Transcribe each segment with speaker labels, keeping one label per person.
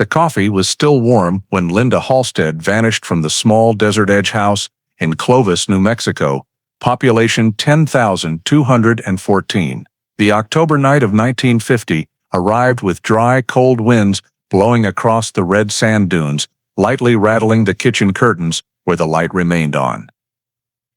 Speaker 1: The coffee was still warm when Linda Halstead vanished from the small Desert Edge house in Clovis, New Mexico, population 10,214. The October night of 1950 arrived with dry, cold winds blowing across the red sand dunes, lightly rattling the kitchen curtains where the light remained on.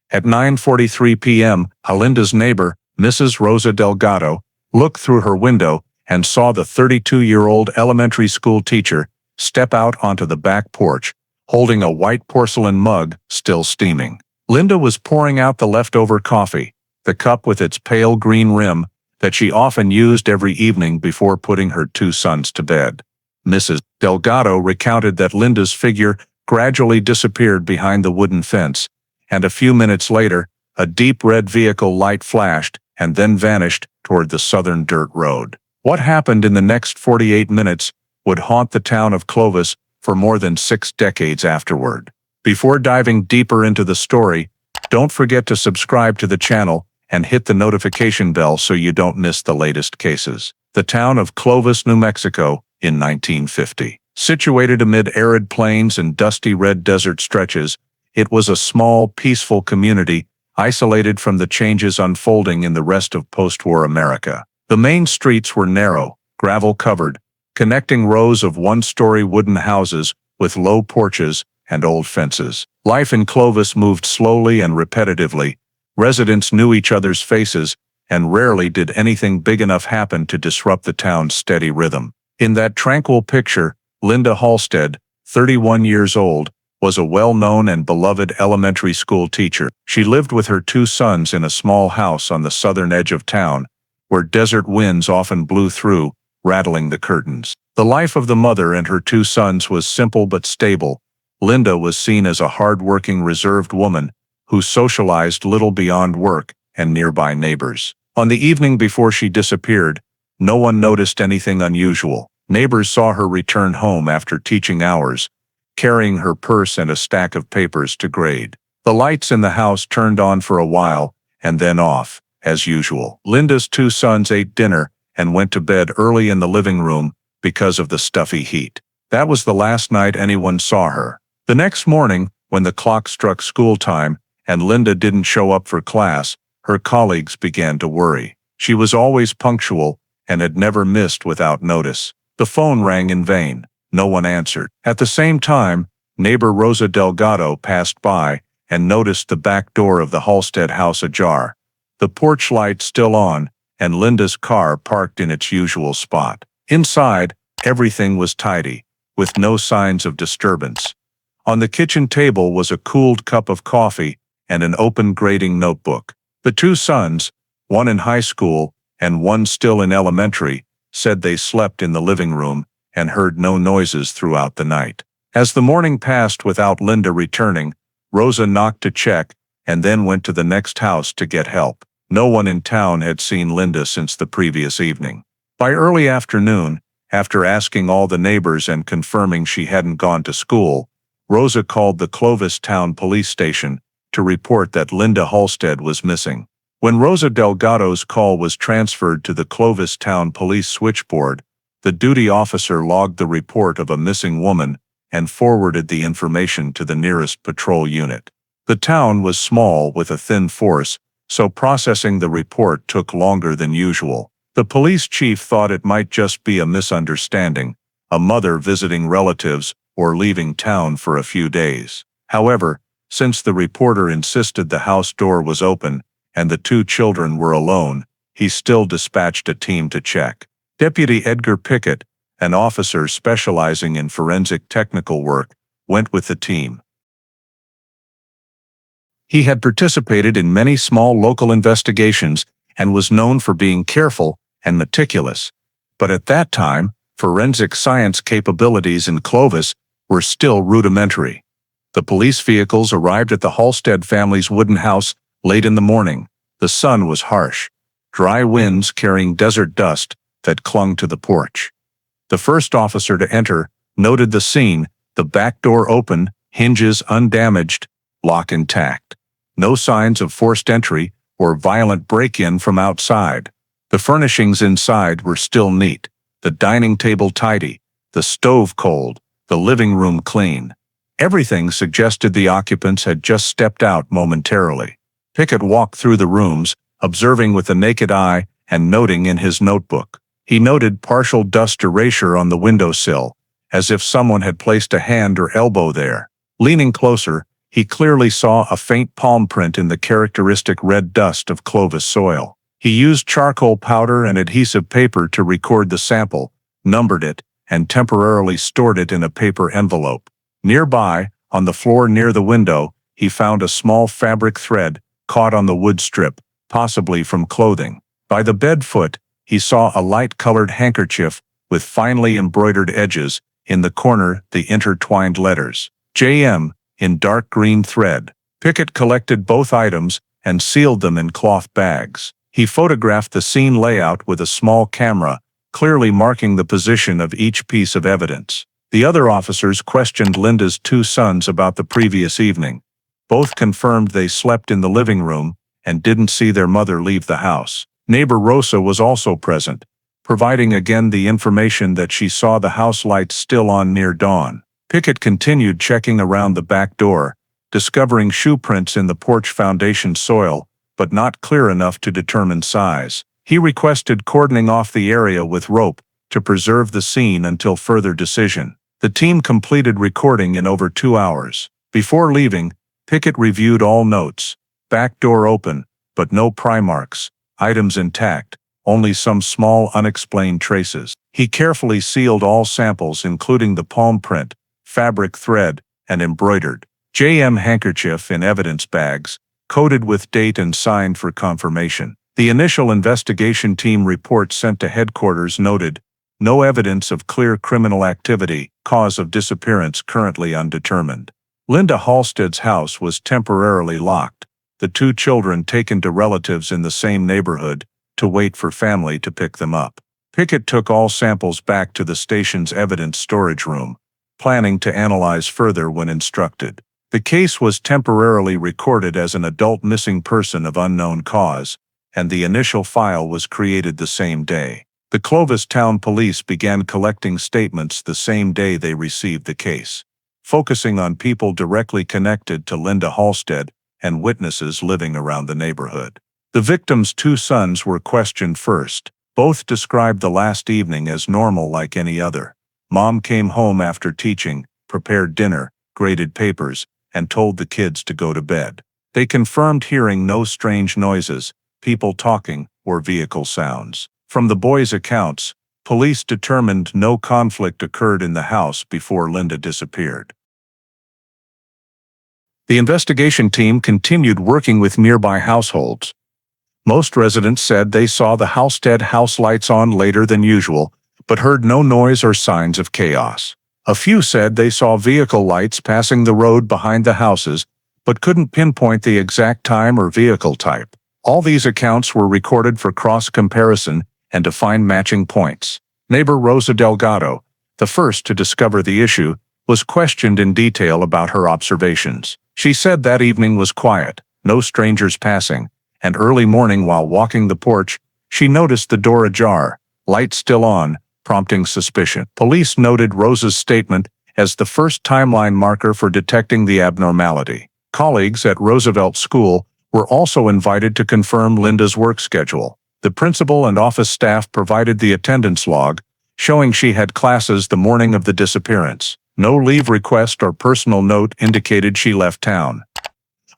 Speaker 1: At 9:43 p.m., Linda's neighbor, Mrs. Rosa Delgado, looked through her window and saw the 32-year-old elementary school teacher step out onto the back porch, holding a white porcelain mug still steaming. Linda was pouring out the leftover coffee, the cup with its pale green rim that she often used every evening before putting her two sons to bed. Mrs. Delgado recounted that Linda's figure gradually disappeared behind the wooden fence, and a few minutes later, a deep red vehicle light flashed and then vanished toward the southern dirt road. What happened in the next 48 minutes would haunt the town of Clovis for more than 6 decades afterward. Before diving deeper into the story, don't forget to subscribe to the channel and hit the notification bell so you don't miss the latest cases. The town of Clovis, New Mexico, in 1950. Situated amid arid plains and dusty red desert stretches, it was a small, peaceful community isolated from the changes unfolding in the rest of post-war America. The main streets were narrow, gravel-covered, connecting rows of one-story wooden houses with low porches and old fences. Life in Clovis moved slowly and repetitively. Residents knew each other's faces, and rarely did anything big enough happen to disrupt the town's steady rhythm. In that tranquil picture, Linda Halstead, 31 years old, was a well-known and beloved elementary school teacher. She lived with her two sons in a small house on the southern edge of town, where desert winds often blew through, rattling the curtains. The life of the mother and her two sons was simple but stable. Linda was seen as a hard-working, reserved woman who socialized little beyond work and nearby neighbors. On the evening before she disappeared, no one noticed anything unusual. Neighbors saw her return home after teaching hours, carrying her purse and a stack of papers to grade. The lights in the house turned on for a while and then off, as usual. Linda's two sons ate dinner and went to bed early in the living room because of the stuffy heat. That was the last night anyone saw her. The next morning, when the clock struck school time and Linda didn't show up for class, her colleagues began to worry. She was always punctual and had never missed without notice. The phone rang in vain. No one answered. At the same time, neighbor Rosa Delgado passed by and noticed the back door of the Halstead house ajar, the porch light still on, and Linda's car parked in its usual spot. Inside, everything was tidy, with no signs of disturbance. On the kitchen table was a cooled cup of coffee and an open grading notebook. The two sons, one in high school and one still in elementary, said they slept in the living room and heard no noises throughout the night. As the morning passed without Linda returning, Rosa knocked to check and then went to the next house to get help. No one in town had seen Linda since the previous evening. By early afternoon, after asking all the neighbors and confirming she hadn't gone to school, Rosa called the Clovis Town Police Station to report that Linda Halstead was missing. When Rosa Delgado's call was transferred to the Clovis Town Police switchboard, the duty officer logged the report of a missing woman and forwarded the information to the nearest patrol unit. The town was small with a thin force, so processing the report took longer than usual. The police chief thought it might just be a misunderstanding, a mother visiting relatives or leaving town for a few days. However, since the reporter insisted the house door was open and the two children were alone, he still dispatched a team to check. Deputy Edgar Pickett, an officer specializing in forensic technical work, went with the team. He had participated in many small local investigations and was known for being careful and meticulous. But at that time, forensic science capabilities in Clovis were still rudimentary. The police vehicles arrived at the Halstead family's wooden house late in the morning. The sun was harsh, dry winds carrying desert dust that clung to the porch. The first officer to enter noted the scene, the back door open, hinges undamaged, lock intact. No signs of forced entry or violent break-in from outside. The furnishings inside were still neat, the dining table tidy, the stove cold, the living room clean. Everything suggested the occupants had just stepped out momentarily. Pickett walked through the rooms, observing with the naked eye and noting in his notebook. He noted partial dust erasure on the windowsill, as if someone had placed a hand or elbow there. Leaning closer, he clearly saw a faint palm print in the characteristic red dust of Clovis soil. He used charcoal powder and adhesive paper to record the sample, numbered it, and temporarily stored it in a paper envelope. Nearby, on the floor near the window, he found a small fabric thread caught on the wood strip, possibly from clothing. By the bed foot, he saw a light-colored handkerchief with finely embroidered edges, in the corner the intertwined letters, J.M., in dark green thread. Pickett collected both items and sealed them in cloth bags. He photographed the scene layout with a small camera, clearly marking the position of each piece of evidence. The other officers questioned Linda's two sons about the previous evening. Both confirmed they slept in the living room and didn't see their mother leave the house. Neighbor Rosa was also present, providing again the information that she saw the house lights still on near dawn. Pickett continued checking around the back door, discovering shoe prints in the porch foundation soil, but not clear enough to determine size. He requested cordoning off the area with rope to preserve the scene until further decision. The team completed recording in over 2 hours. Before leaving, Pickett reviewed all notes. Back door open, but no pry marks. Items intact, only some small unexplained traces. He carefully sealed all samples including the palm print, fabric thread, and embroidered J.M. handkerchief in evidence bags, coded with date and signed for confirmation. The initial investigation team report sent to headquarters noted, no evidence of clear criminal activity, cause of disappearance currently undetermined. Linda Halstead's house was temporarily locked, the two children taken to relatives in the same neighborhood to wait for family to pick them up. Pickett took all samples back to the station's evidence storage room, planning to analyze further when instructed. The case was temporarily recorded as an adult missing person of unknown cause, and the initial file was created the same day. The Clovis Town Police began collecting statements the same day they received the case, focusing on people directly connected to Linda Halstead and witnesses living around the neighborhood. The victim's two sons were questioned first. Both described the last evening as normal like any other. Mom came home after teaching, prepared dinner, graded papers, and told the kids to go to bed. They confirmed hearing no strange noises, people talking, or vehicle sounds. From the boys' accounts, police determined no conflict occurred in the house before Linda disappeared. The investigation team continued working with nearby households. Most residents said they saw the Halstead house lights on later than usual, but heard no noise or signs of chaos. A few said they saw vehicle lights passing the road behind the houses, but couldn't pinpoint the exact time or vehicle type. All these accounts were recorded for cross-comparison and to find matching points. Neighbor Rosa Delgado, the first to discover the issue, was questioned in detail about her observations. She said that evening was quiet, no strangers passing, and early morning while walking the porch, she noticed the door ajar, light still on, prompting suspicion. Police noted Rosa's statement as the first timeline marker for detecting the abnormality. Colleagues at Roosevelt School were also invited to confirm Linda's work schedule. The principal and office staff provided the attendance log, showing she had classes the morning of the disappearance. No leave request or personal note indicated she left town.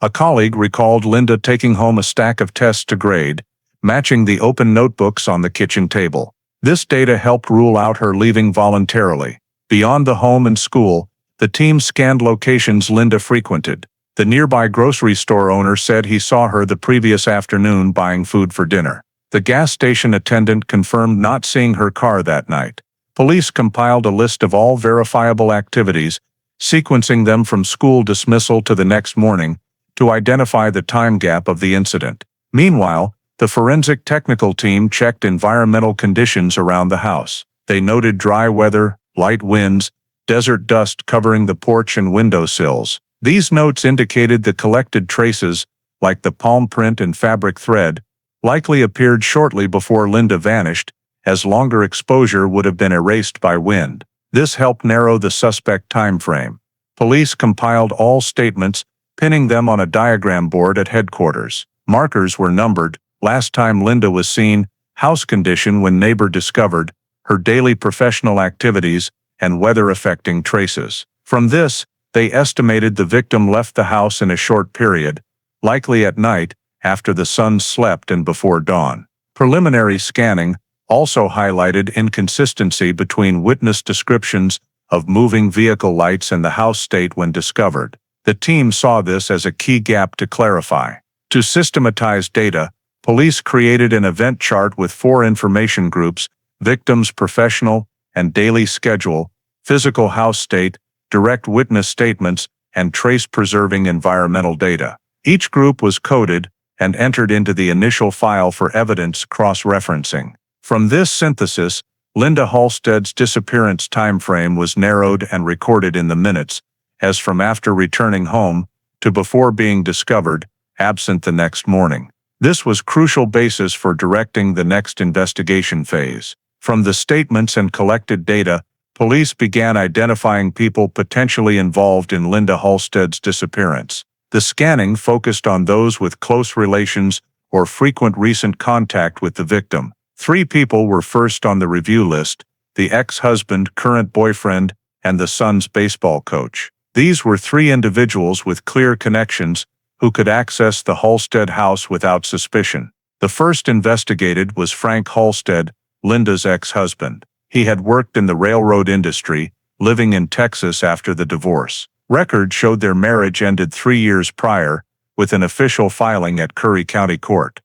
Speaker 1: A colleague recalled Linda taking home a stack of tests to grade, matching the open notebooks on the kitchen table. This data helped rule out her leaving voluntarily. Beyond the home and school, the team scanned locations Linda frequented. The nearby grocery store owner said he saw her the previous afternoon buying food for dinner. The gas station attendant confirmed not seeing her car that night. Police compiled a list of all verifiable activities, sequencing them from school dismissal to the next morning, to identify the time gap of the incident. Meanwhile, the forensic technical team checked environmental conditions around the house. They noted dry weather, light winds, desert dust covering the porch and windowsills. These notes indicated the collected traces, like the palm print and fabric thread, likely appeared shortly before Linda vanished, as longer exposure would have been erased by wind. This helped narrow the suspect time frame. Police compiled all statements, pinning them on a diagram board at headquarters. Markers were numbered: last time Linda was seen, house condition when neighbor discovered, her daily professional activities, and weather-affecting traces. From this, they estimated the victim left the house in a short period, likely at night, after the sun slept and before dawn. Preliminary scanning also highlighted inconsistency between witness descriptions of moving vehicle lights and the house state when discovered. The team saw this as a key gap to clarify. To systematize data, police created an event chart with 4 information groups: victim's professional and daily schedule, physical house state, direct witness statements, and trace-preserving environmental data. Each group was coded and entered into the initial file for evidence cross-referencing. From this synthesis, Linda Halstead's disappearance timeframe was narrowed and recorded in the minutes, as from after returning home to before being discovered, absent the next morning. This was crucial basis for directing the next investigation phase. From the statements and collected data, police began identifying people potentially involved in Linda Halstead's disappearance. The scanning focused on those with close relations or frequent recent contact with the victim. 3 people were first on the review list: the ex-husband, current boyfriend, and the son's baseball coach. These were 3 individuals with clear connections who could access the Halstead house without suspicion. The first investigated was Frank Halstead, Linda's ex-husband. He had worked in the railroad industry, living in Texas after the divorce. Records showed their marriage ended 3 years prior, with an official filing at Curry County Court.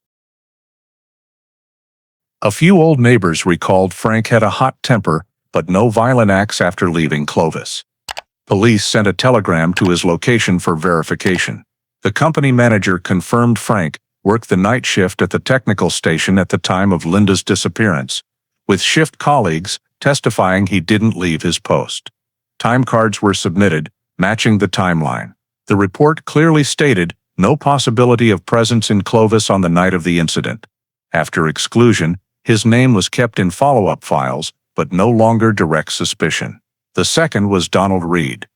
Speaker 1: A few old neighbors recalled Frank had a hot temper, but no violent acts after leaving Clovis. Police sent a telegram to his location for verification. The company manager confirmed Frank worked the night shift at the technical station at the time of Linda's disappearance, with shift colleagues testifying he didn't leave his post. Time cards were submitted, matching the timeline. The report clearly stated no possibility of presence in Clovis on the night of the incident. After exclusion, his name was kept in follow-up files, but no longer direct suspicion. The second was Donald Reed,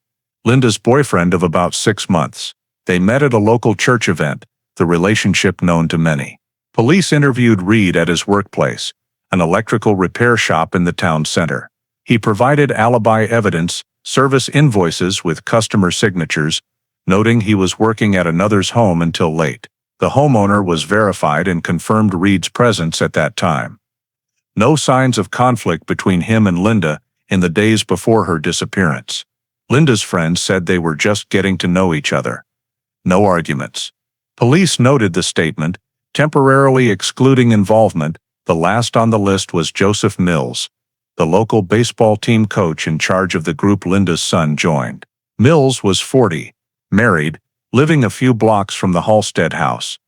Speaker 1: Linda's boyfriend of about 6 months. They met at a local church event, the relationship known to many. Police interviewed Reed at his workplace, an electrical repair shop in the town center. He provided alibi evidence, service invoices with customer signatures, noting he was working at another's home until late. The homeowner was verified and confirmed Reed's presence at that time. No signs of conflict between him and Linda in the days before her disappearance. Linda's friends said they were just getting to know each other. No arguments. Police noted the statement, temporarily excluding involvement. The last on the list was Joseph Mills, the local baseball team coach in charge of the group Linda's son joined. Mills was 40, married, living a few blocks from the Halstead house.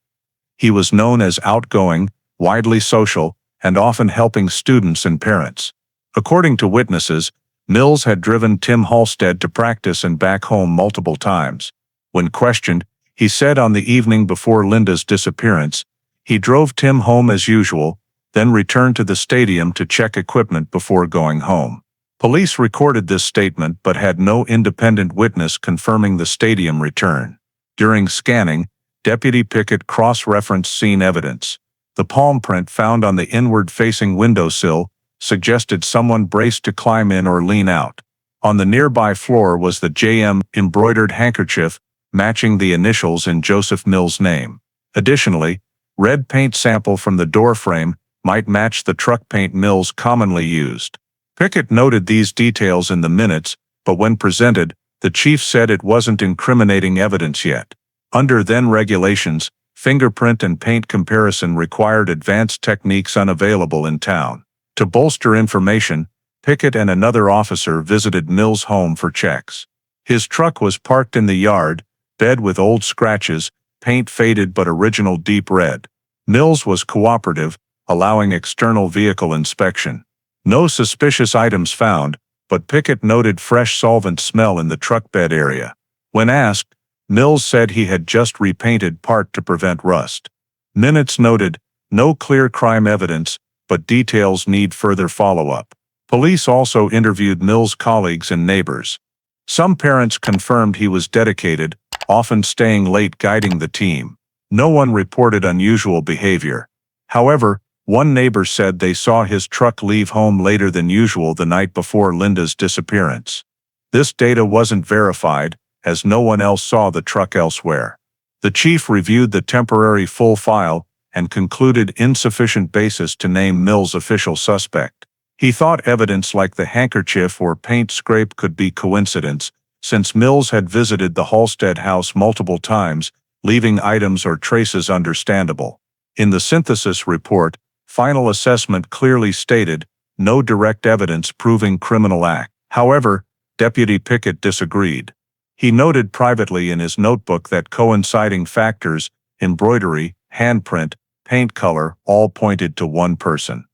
Speaker 1: He was known as outgoing, widely social, and often helping students and parents. According to witnesses, Mills had driven Tim Halstead to practice and back home multiple times. When questioned, he said on the evening before Linda's disappearance, he drove Tim home as usual, then returned to the stadium to check equipment before going home. Police recorded this statement but had no independent witness confirming the stadium return. During scanning, Deputy Pickett cross-referenced scene evidence. The palm print found on the inward-facing windowsill suggested someone braced to climb in or lean out. On the nearby floor was the JM embroidered handkerchief, matching the initials in Joseph Mills' name. Additionally, red paint sample from the door frame might match the truck paint Mills commonly used. Pickett noted these details in the minutes, but when presented, the chief said it wasn't incriminating evidence yet. Under then regulations, fingerprint and paint comparison required advanced techniques unavailable in town. To bolster information, Pickett and another officer visited Mills' home for checks. His truck was parked in the yard, bed with old scratches, paint faded but original deep red. Mills was cooperative, allowing external vehicle inspection. No suspicious items found, but Pickett noted fresh solvent smell in the truck bed area. When asked, Mills said he had just repainted part to prevent rust. Minutes noted, no clear crime evidence, but details need further follow-up. Police also interviewed Mills' colleagues and neighbors. Some parents confirmed he was dedicated, often staying late guiding the team. No one reported unusual behavior. However, one neighbor said they saw his truck leave home later than usual the night before Linda's disappearance. This data wasn't verified, as no one else saw the truck elsewhere. The chief reviewed the temporary full file and concluded insufficient basis to name Mills' official suspect. He thought evidence like the handkerchief or paint scrape could be coincidence, since Mills had visited the Halstead house multiple times, leaving items or traces understandable. In the synthesis report, final assessment clearly stated, no direct evidence proving criminal act. However, Deputy Pickett disagreed. He noted privately in his notebook that coinciding factors, embroidery, handprint, paint color, all pointed to one person.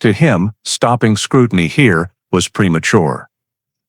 Speaker 1: To him, stopping scrutiny here was premature.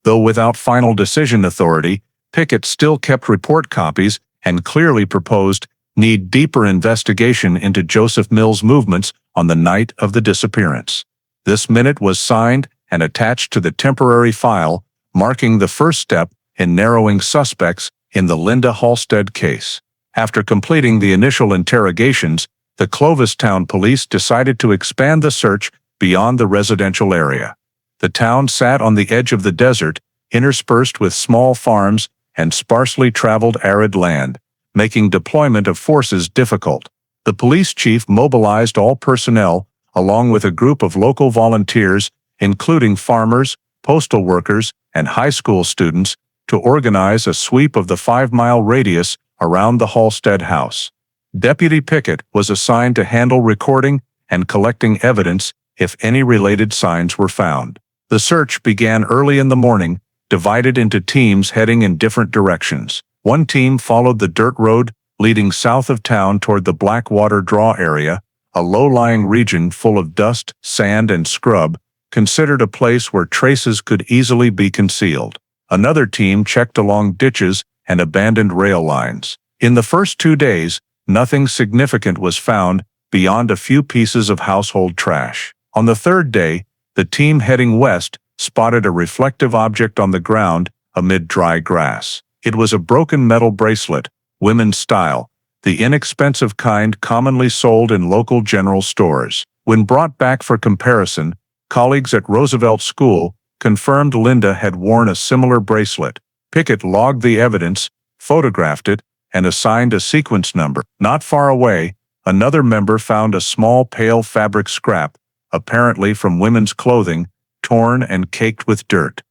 Speaker 1: Though without final decision authority, Pickett still kept report copies and clearly proposed need deeper investigation into Joseph Mills' movements on the night of the disappearance. This minute was signed and attached to the temporary file, marking the first step in narrowing suspects in the Linda Halstead case. After completing the initial interrogations, the Clovis town police decided to expand the search beyond the residential area. The town sat on the edge of the desert, interspersed with small farms and sparsely traveled arid land, making deployment of forces difficult. The police chief mobilized all personnel, along with a group of local volunteers, including farmers, postal workers, and high school students, to organize a sweep of the 5-mile radius around the Halstead house. Deputy Pickett was assigned to handle recording and collecting evidence if any related signs were found. The search began early in the morning, divided into teams heading in different directions. One team followed the dirt road leading south of town toward the Blackwater Draw area, a low-lying region full of dust, sand, and scrub, considered a place where traces could easily be concealed. Another team checked along ditches and abandoned rail lines. In the first 2 days, nothing significant was found beyond a few pieces of household trash. On the third day, the team heading west spotted a reflective object on the ground amid dry grass. It was a broken metal bracelet, women's style, the inexpensive kind commonly sold in local general stores. When brought back for comparison, colleagues at Roosevelt School confirmed Linda had worn a similar bracelet. Pickett logged the evidence, photographed it, and assigned a sequence number. Not far away, another member found a small pale fabric scrap, apparently from women's clothing, torn and caked with dirt.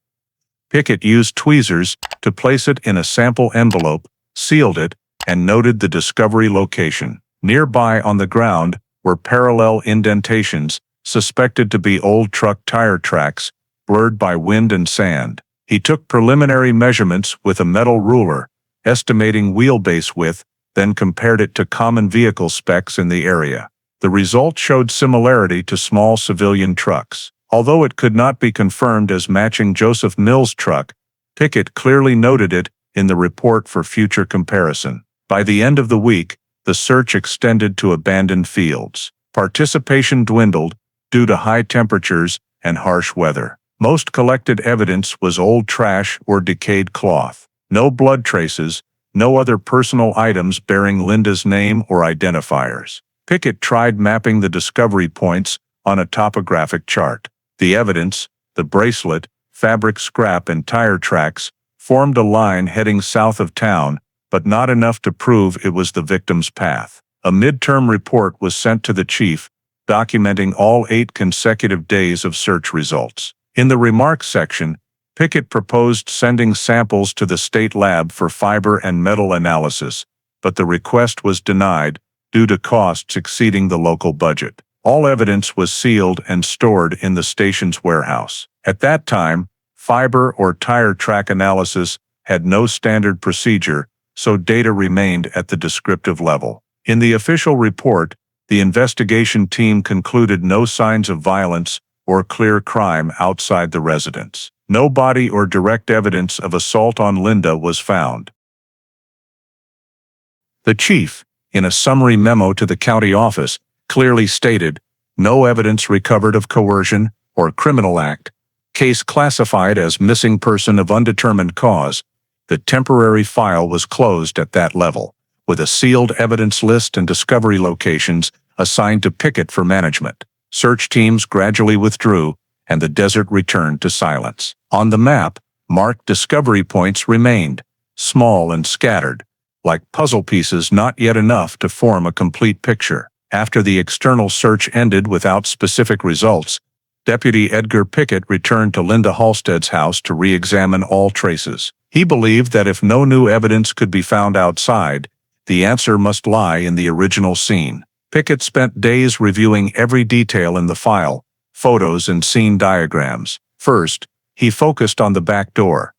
Speaker 1: Pickett used tweezers to place it in a sample envelope, sealed it, and noted the discovery location. Nearby on the ground were parallel indentations, suspected to be old truck tire tracks, blurred by wind and sand. He took preliminary measurements with a metal ruler, estimating wheelbase width, then compared it to common vehicle specs in the area. The result showed similarity to small civilian trucks. Although it could not be confirmed as matching Joseph Mills' truck, Pickett clearly noted it in the report for future comparison. By the end of the week, the search extended to abandoned fields. Participation dwindled due to high temperatures and harsh weather. Most collected evidence was old trash or decayed cloth. No blood traces, no other personal items bearing Linda's name or identifiers. Pickett tried mapping the discovery points on a topographic chart. The evidence, the bracelet, fabric scrap, and tire tracks, formed a line heading south of town, but not enough to prove it was the victim's path. A midterm report was sent to the chief, documenting all 8 consecutive days of search results. In the remarks section, Pickett proposed sending samples to the state lab for fiber and metal analysis, but the request was denied due to costs exceeding the local budget. All evidence was sealed and stored in the station's warehouse. At that time, fiber or tire track analysis had no standard procedure, so data remained at the descriptive level. In the official report, the investigation team concluded no signs of violence or clear crime outside the residence. No body or direct evidence of assault on Linda was found. The chief, in a summary memo to the county office, clearly stated, No evidence recovered of coercion or criminal act. Case classified as missing person of undetermined cause. The temporary file was closed at that level, with a sealed evidence list and discovery locations assigned to Pickett for management. Search teams gradually withdrew, and the desert returned to silence. On the map, marked discovery points remained, small and scattered, like puzzle pieces not yet enough to form a complete picture. After the external search ended without specific results, Deputy Edgar Pickett returned to Linda Halstead's house to re-examine all traces. He believed that if no new evidence could be found outside, the answer must lie in the original scene. Pickett spent days reviewing every detail in the file, photos and scene diagrams. First, he focused on the back door,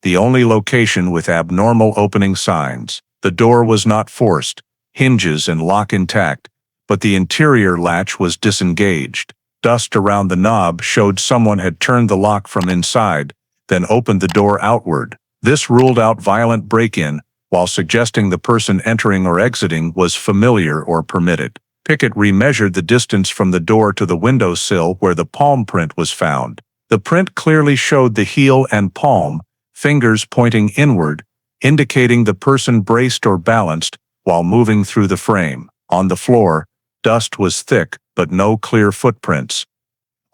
Speaker 1: the only location with abnormal opening signs. The door was not forced, hinges and lock intact, but the interior latch was disengaged. Dust around the knob showed someone had turned the lock from inside, then opened the door outward. This ruled out violent break-in, while suggesting the person entering or exiting was familiar or permitted. Pickett remeasured the distance from the door to the windowsill where the palm print was found. The print clearly showed the heel and palm, fingers pointing inward, indicating the person braced or balanced while moving through the frame. On the floor, dust was thick, but no clear footprints.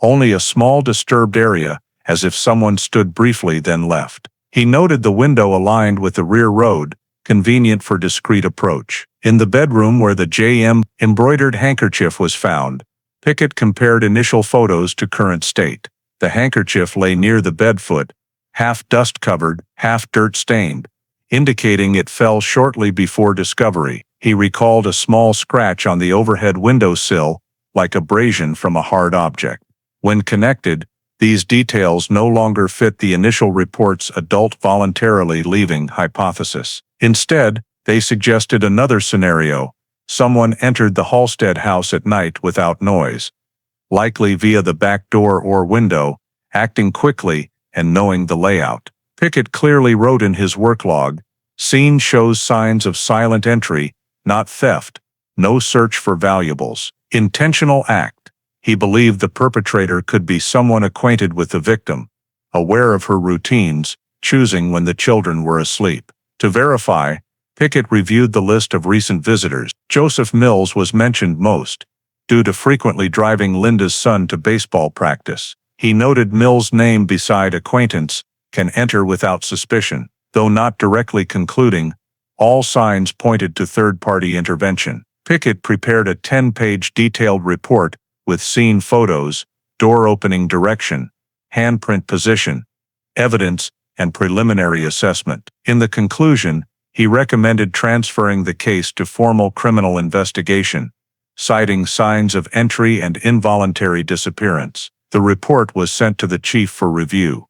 Speaker 1: Only a small disturbed area, as if someone stood briefly then left. He noted the window aligned with the rear road, convenient for discreet approach. In the bedroom where the JM embroidered handkerchief was found, Pickett compared initial photos to current state. The handkerchief lay near the bed foot, half dust-covered, half dirt-stained, indicating it fell shortly before discovery. He recalled a small scratch on the overhead windowsill, like abrasion from a hard object. When connected, these details no longer fit the initial report's adult voluntarily leaving hypothesis. Instead, they suggested another scenario. Someone entered the Halstead house at night without noise, likely via the back door or window, acting quickly and knowing the layout. Pickett clearly wrote in his work log, "Scene shows signs of silent entry, not theft. No search for valuables. Intentional act." He believed the perpetrator could be someone acquainted with the victim, aware of her routines, choosing when the children were asleep. To verify, Pickett reviewed the list of recent visitors. Joseph Mills was mentioned most, due to frequently driving Linda's son to baseball practice. He noted Mills' name beside acquaintance, can enter without suspicion, though not directly concluding. All signs pointed to third-party intervention. Pickett prepared a 10-page detailed report with scene photos, door opening direction, handprint position, evidence, and preliminary assessment. In the conclusion, he recommended transferring the case to formal criminal investigation, citing signs of entry and involuntary disappearance. The report was sent to the chief for review.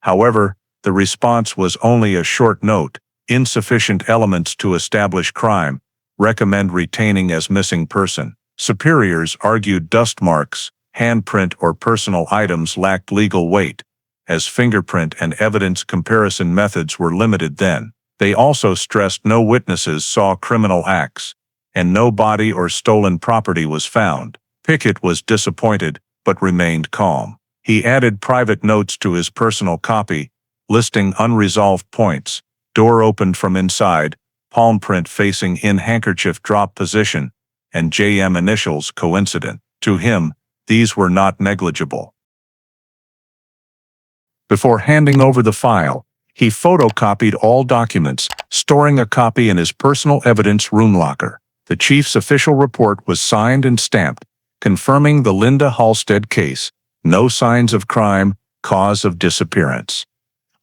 Speaker 1: However, the response was only a short note, insufficient elements to establish crime, recommend retaining as missing person. Superiors argued dust marks, handprint or personal items lacked legal weight, as fingerprint and evidence comparison methods were limited then. They also stressed no witnesses saw criminal acts, and no body or stolen property was found. Pickett was disappointed, but remained calm. He added private notes to his personal copy, listing unresolved points: door opened from inside, palm print facing in handkerchief drop position, and JM initials coincident. To him, these were not negligible. Before handing over the file, he photocopied all documents, storing a copy in his personal evidence room locker. The chief's official report was signed and stamped, confirming the Linda Halstead case. No signs of crime, cause of disappearance.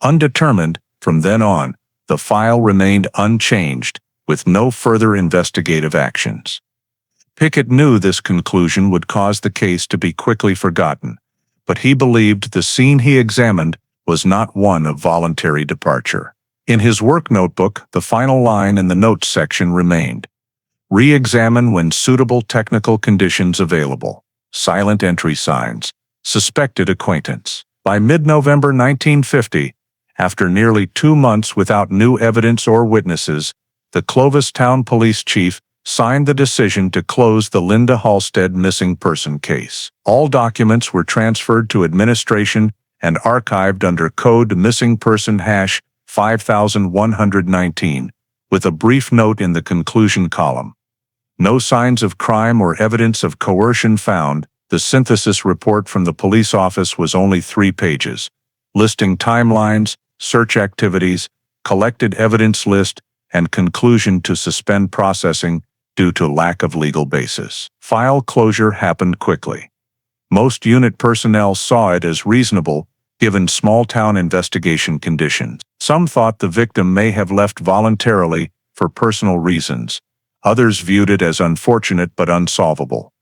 Speaker 1: Undetermined, from then on, the file remained unchanged, with no further investigative actions. Pickett knew this conclusion would cause the case to be quickly forgotten, but he believed the scene he examined was not one of voluntary departure. In his work notebook, the final line in the notes section remained: "Re-examine when suitable technical conditions available. Silent entry signs. Suspected acquaintance." By mid-November 1950, after nearly 2 months without new evidence or witnesses, the Clovis Town Police Chief, signed the decision to close the Linda Halstead missing person case. All documents were transferred to administration and archived under code missing person #5119, with a brief note in the conclusion column. No signs of crime or evidence of coercion found. The synthesis report from the police office was only 3 pages, listing timelines, search activities, collected evidence list, and conclusion to suspend processing due to lack of legal basis. File closure happened quickly. Most unit personnel saw it as reasonable, given small-town investigation conditions. Some thought the victim may have left voluntarily for personal reasons. Others viewed it as unfortunate but unsolvable.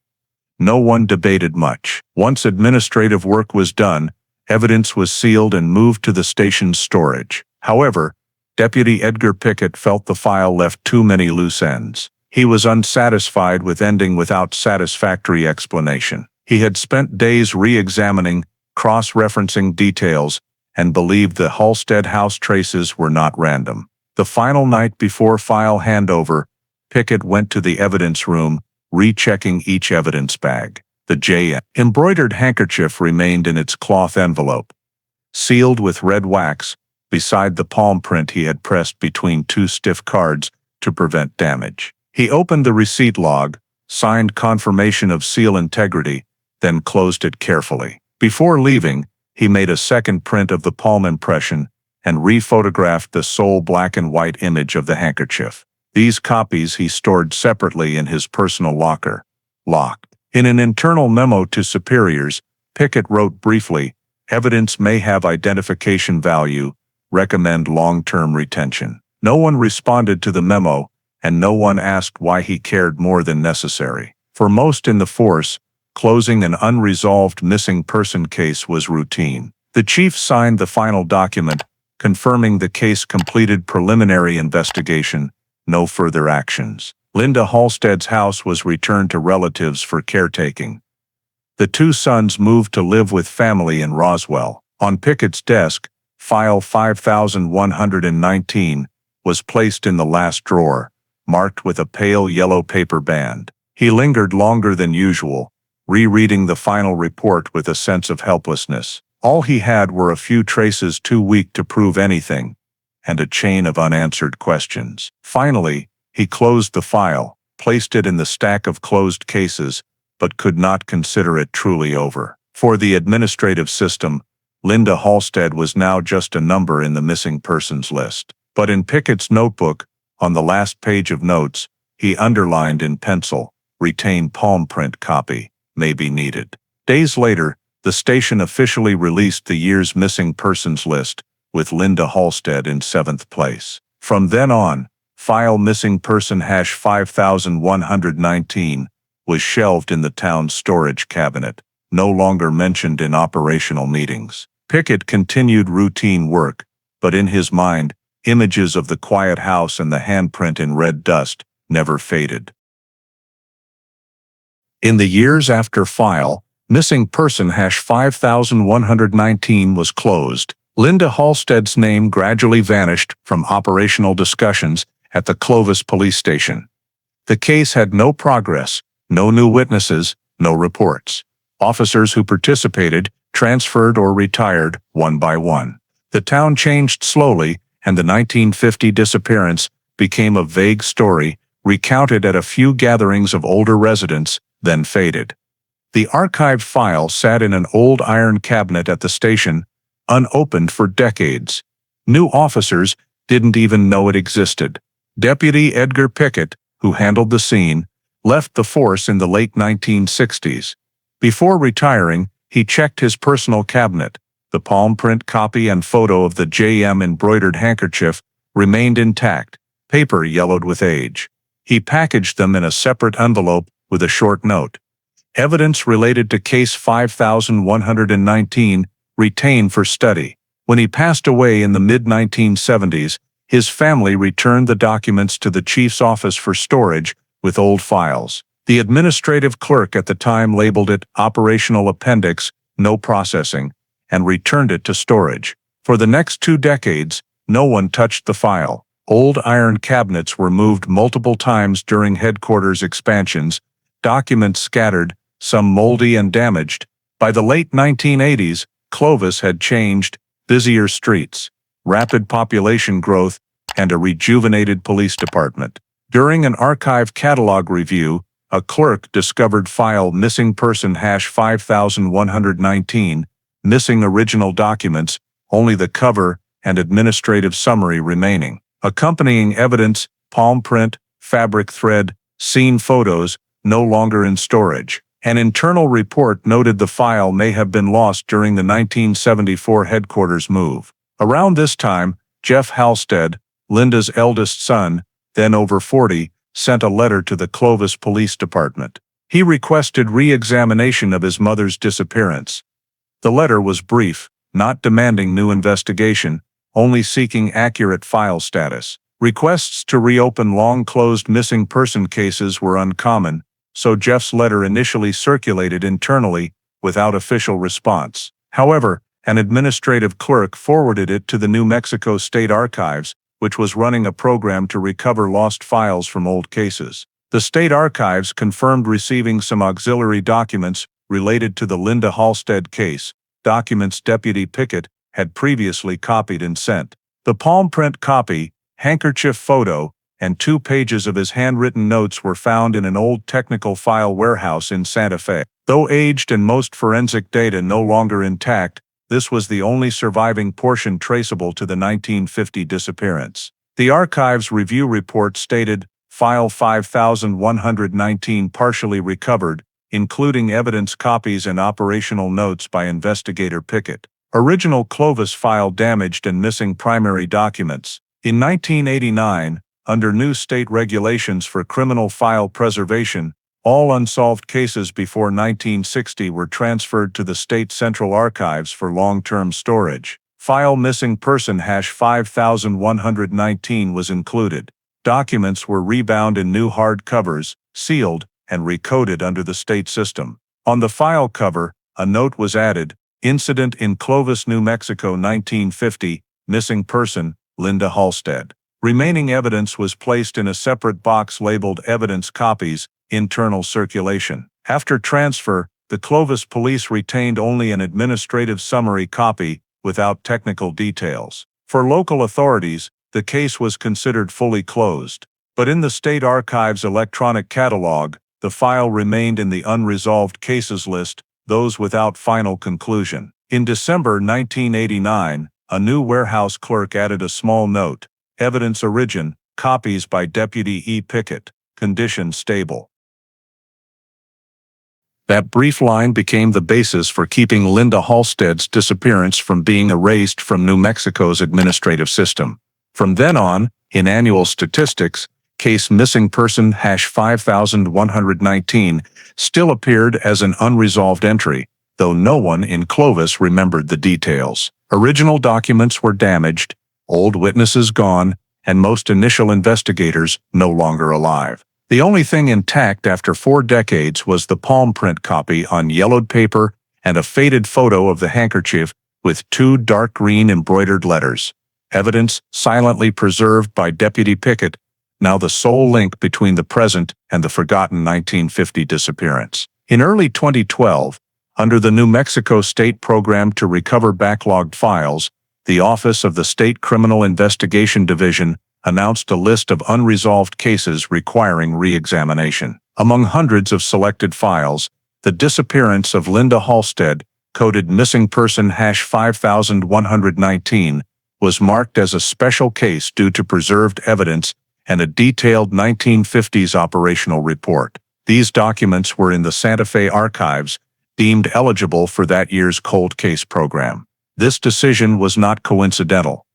Speaker 1: No one debated much. Once administrative work was done, evidence was sealed and moved to the station's storage. However, Deputy Edgar Pickett felt the file left too many loose ends. He was unsatisfied with ending without satisfactory explanation. He had spent days re-examining, cross-referencing details, and believed the Halstead house traces were not random. The final night before file handover, Pickett went to the evidence room, rechecking each evidence bag. The J.M. embroidered handkerchief remained in its cloth envelope, sealed with red wax, beside the palm print he had pressed between 2 stiff cards to prevent damage. He opened the receipt log, signed confirmation of seal integrity, then closed it carefully. Before leaving, he made a second print of the palm impression and re-photographed the sole black and white image of the handkerchief. These copies he stored separately in his personal locker, locked. In an internal memo to superiors, Pickett wrote briefly, "Evidence may have identification value, recommend long-term retention." No one responded to the memo, and no one asked why he cared more than necessary. For most in the force, closing an unresolved missing person case was routine. The chief signed the final document, confirming the case completed preliminary investigation, no further actions. Linda Halstead's house was returned to relatives for caretaking. The 2 sons moved to live with family in Roswell. On Pickett's desk, file 5119 was placed in the last drawer, marked with a pale yellow paper band. He lingered longer than usual, rereading the final report with a sense of helplessness. All he had were a few traces too weak to prove anything, and a chain of unanswered questions. Finally, he closed the file, placed it in the stack of closed cases, but could not consider it truly over. For the administrative system, Linda Halstead was now just a number in the missing persons list. But in Pickett's notebook, on the last page of notes, he underlined in pencil, "Retain palm print copy, may be needed." Days later, the station officially released the year's missing persons list, with Linda Halstead in 7th place. From then on, file missing person #5119 was shelved in the town's storage cabinet, no longer mentioned in operational meetings. Pickett continued routine work, but in his mind, images of the quiet house and the handprint in red dust never faded. In the years after file missing person #5119 was closed, Linda Halstead's name gradually vanished from operational discussions at the Clovis police station. The case had no progress, no new witnesses, no reports. Officers who participated transferred or retired one by one. The town changed slowly, and the 1950 disappearance became a vague story, recounted at a few gatherings of older residents, then faded. The archived file sat in an old iron cabinet at the station, unopened for decades. New officers didn't even know it existed. Deputy Edgar Pickett, who handled the scene, left the force in the late 1960s. Before retiring, he checked his personal cabinet. The palm print copy and photo of the J.M. embroidered handkerchief remained intact, paper yellowed with age. He packaged them in a separate envelope with a short note. Evidence related to case 5119 retained for study. When he passed away in the mid-1970s, his family returned the documents to the chief's office for storage with old files. The administrative clerk at the time labeled it Operational Appendix, No Processing, and returned it to storage. For the next 2 decades, no one touched the file. Old iron cabinets were moved multiple times during headquarters expansions, documents scattered, some moldy and damaged. By the late 1980s, Clovis had changed, busier streets, rapid population growth, and a rejuvenated police department. During an archive catalog review, a clerk discovered file missing person #5119, missing original documents, only the cover and administrative summary remaining. Accompanying evidence, palm print, fabric thread, scene photos, no longer in storage. An internal report noted the file may have been lost during the 1974 headquarters move. Around this time, Jeff Halstead, Linda's eldest son, then over 40, sent a letter to the Clovis Police Department. He requested re-examination of his mother's disappearance. The letter was brief, not demanding new investigation, only seeking accurate file status. Requests to reopen long-closed missing person cases were uncommon, so Jeff's letter initially circulated internally, without official response. However, an administrative clerk forwarded it to the New Mexico State Archives, which was running a program to recover lost files from old cases. The state archives confirmed receiving some auxiliary documents related to the Linda Halstead case, documents Deputy Pickett had previously copied and sent. The palm print copy, handkerchief photo, and 2 pages of his handwritten notes were found in an old technical file warehouse in Santa Fe. Though aged and most forensic data no longer intact, this was the only surviving portion traceable to the 1950 disappearance. The archives review report stated, File 5119 partially recovered, including evidence copies and operational notes by investigator Pickett. Original Clovis file damaged and missing primary documents. In 1989, under new state regulations for criminal file preservation, all unsolved cases before 1960 were transferred to the state central archives for long-term storage. File missing person #5119 was included. Documents were rebound in new hard covers, sealed, and recoded under the state system. On the file cover, a note was added, Incident in Clovis, New Mexico 1950, missing person, Linda Halstead. Remaining evidence was placed in a separate box labeled Evidence Copies, Internal Circulation. After transfer, the Clovis police retained only an administrative summary copy, without technical details. For local authorities, the case was considered fully closed. But in the state archives electronic catalog, the file remained in the unresolved cases list, those without final conclusion. In December 1989, a new warehouse clerk added a small note, Evidence Origin, copies by Deputy E. Pickett, condition stable. That brief line became the basis for keeping Linda Halstead's disappearance from being erased from New Mexico's administrative system. From then on, in annual statistics, case missing person #5119 still appeared as an unresolved entry, though no one in Clovis remembered the details. Original documents were damaged, old witnesses gone, and most initial investigators no longer alive. The only thing intact after 4 decades was the palm print copy on yellowed paper and a faded photo of the handkerchief with 2 dark green embroidered letters. Evidence silently preserved by Deputy Pickett, now the sole link between the present and the forgotten 1950 disappearance. In early 2012, under the New Mexico State Program to Recover Backlogged Files, the Office of the State Criminal Investigation Division announced a list of unresolved cases requiring re-examination. Among hundreds of selected files, the disappearance of Linda Halstead, coded missing person #5119, was marked as a special case due to preserved evidence and a detailed 1950s operational report. These documents were in the Santa Fe archives, deemed eligible for that year's cold case program. This decision was not coincidental.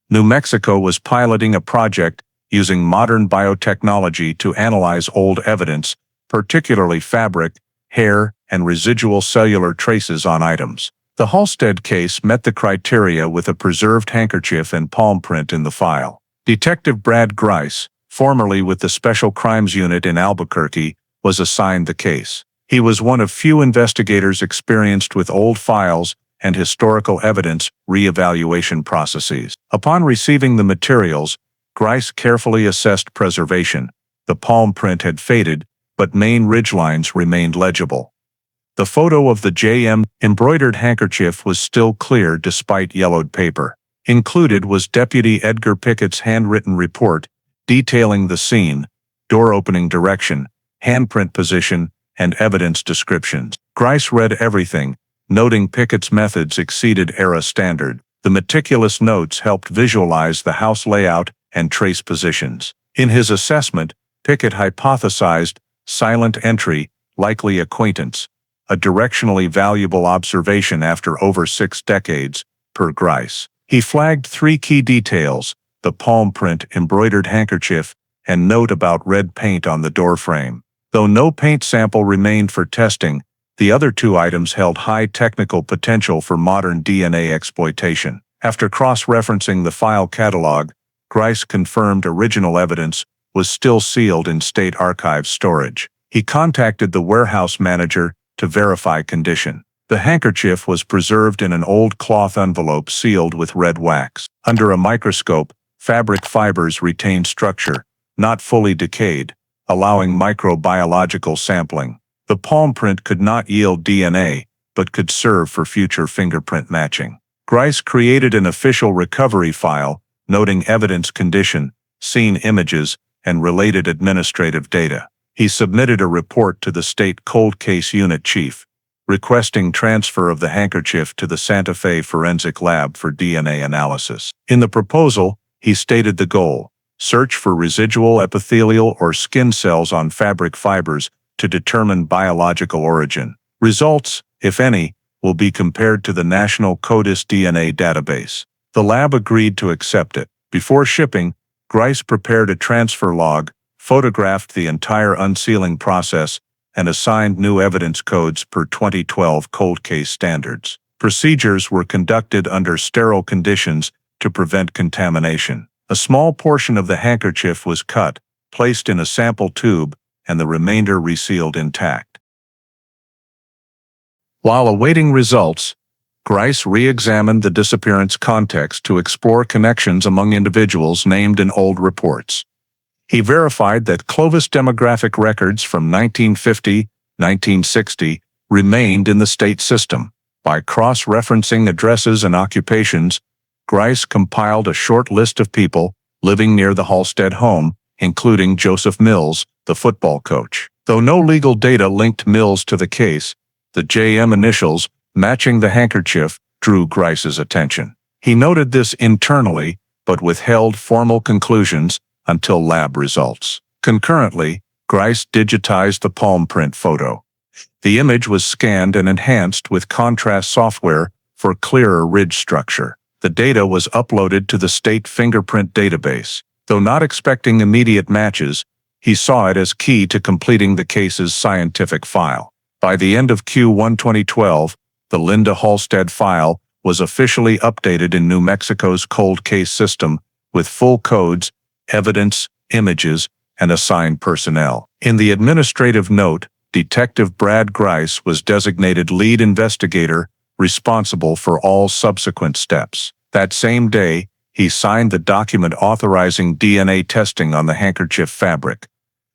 Speaker 1: New Mexico was piloting a project using modern biotechnology to analyze old evidence, particularly fabric, hair, and residual cellular traces on items. The Halstead case met the criteria with a preserved handkerchief and palm print in the file. Detective Brad Grice, formerly with the Special Crimes Unit in Albuquerque, was assigned the case. He was one of few investigators experienced with old files and historical evidence re-evaluation processes. Upon receiving the materials, Grice carefully assessed preservation. The palm print had faded, but main ridgelines remained legible. The photo of the JM embroidered handkerchief was still clear despite yellowed paper. Included was Deputy Edgar Pickett's handwritten report detailing the scene, door opening direction, handprint position, and evidence descriptions. Grice read everything, noting Pickett's methods exceeded era standard. The meticulous notes helped visualize the house layout and trace positions. In his assessment, Pickett hypothesized silent entry, likely acquaintance, a directionally valuable observation after over 6 decades, per Grice. He flagged 3 key details: the palm print embroidered handkerchief, and note about red paint on the doorframe. Though no paint sample remained for testing, the other 2 items held high technical potential for modern DNA exploitation. After cross-referencing the file catalog, Grice confirmed original evidence was still sealed in state archives storage. He contacted the warehouse manager to verify condition. The handkerchief was preserved in an old cloth envelope sealed with red wax. Under a microscope, fabric fibers retained structure, not fully decayed, allowing microbiological sampling. The palm print could not yield DNA, but could serve for future fingerprint matching. Grice created an official recovery file, noting evidence condition, scene images, and related administrative data. He submitted a report to the state cold case unit chief, requesting transfer of the handkerchief to the Santa Fe Forensic Lab for DNA analysis. In the proposal, he stated the goal: search for residual epithelial or skin cells on fabric fibers to determine biological origin. Results, if any, will be compared to the National CODIS DNA database. The lab agreed to accept it. Before shipping, Grice prepared a transfer log, photographed the entire unsealing process, and assigned new evidence codes per 2012 cold case standards. Procedures were conducted under sterile conditions to prevent contamination. A small portion of the handkerchief was cut, placed in a sample tube, and the remainder resealed intact. While awaiting results, Grice re-examined the disappearance context to explore connections among individuals named in old reports. He verified that Clovis demographic records from 1950-1960 remained in the state system. By cross-referencing addresses and occupations, Grice compiled a short list of people living near the Halstead home, including Joseph Mills, the football coach. Though no legal data linked Mills to the case, the JM initials matching the handkerchief drew Grice's attention. He noted this internally, but withheld formal conclusions until lab results. Concurrently, Grice digitized the palm print photo. The image was scanned and enhanced with contrast software for clearer ridge structure. The data was uploaded to the state fingerprint database. Though not expecting immediate matches, he saw it as key to completing the case's scientific file. By the end of Q1 2012, the Linda Halstead file was officially updated in New Mexico's cold case system with full codes, evidence, images, and assigned personnel. In the administrative note, Detective Brad Grice was designated lead investigator, responsible for all subsequent steps. That same day, he signed the document authorizing DNA testing on the handkerchief fabric,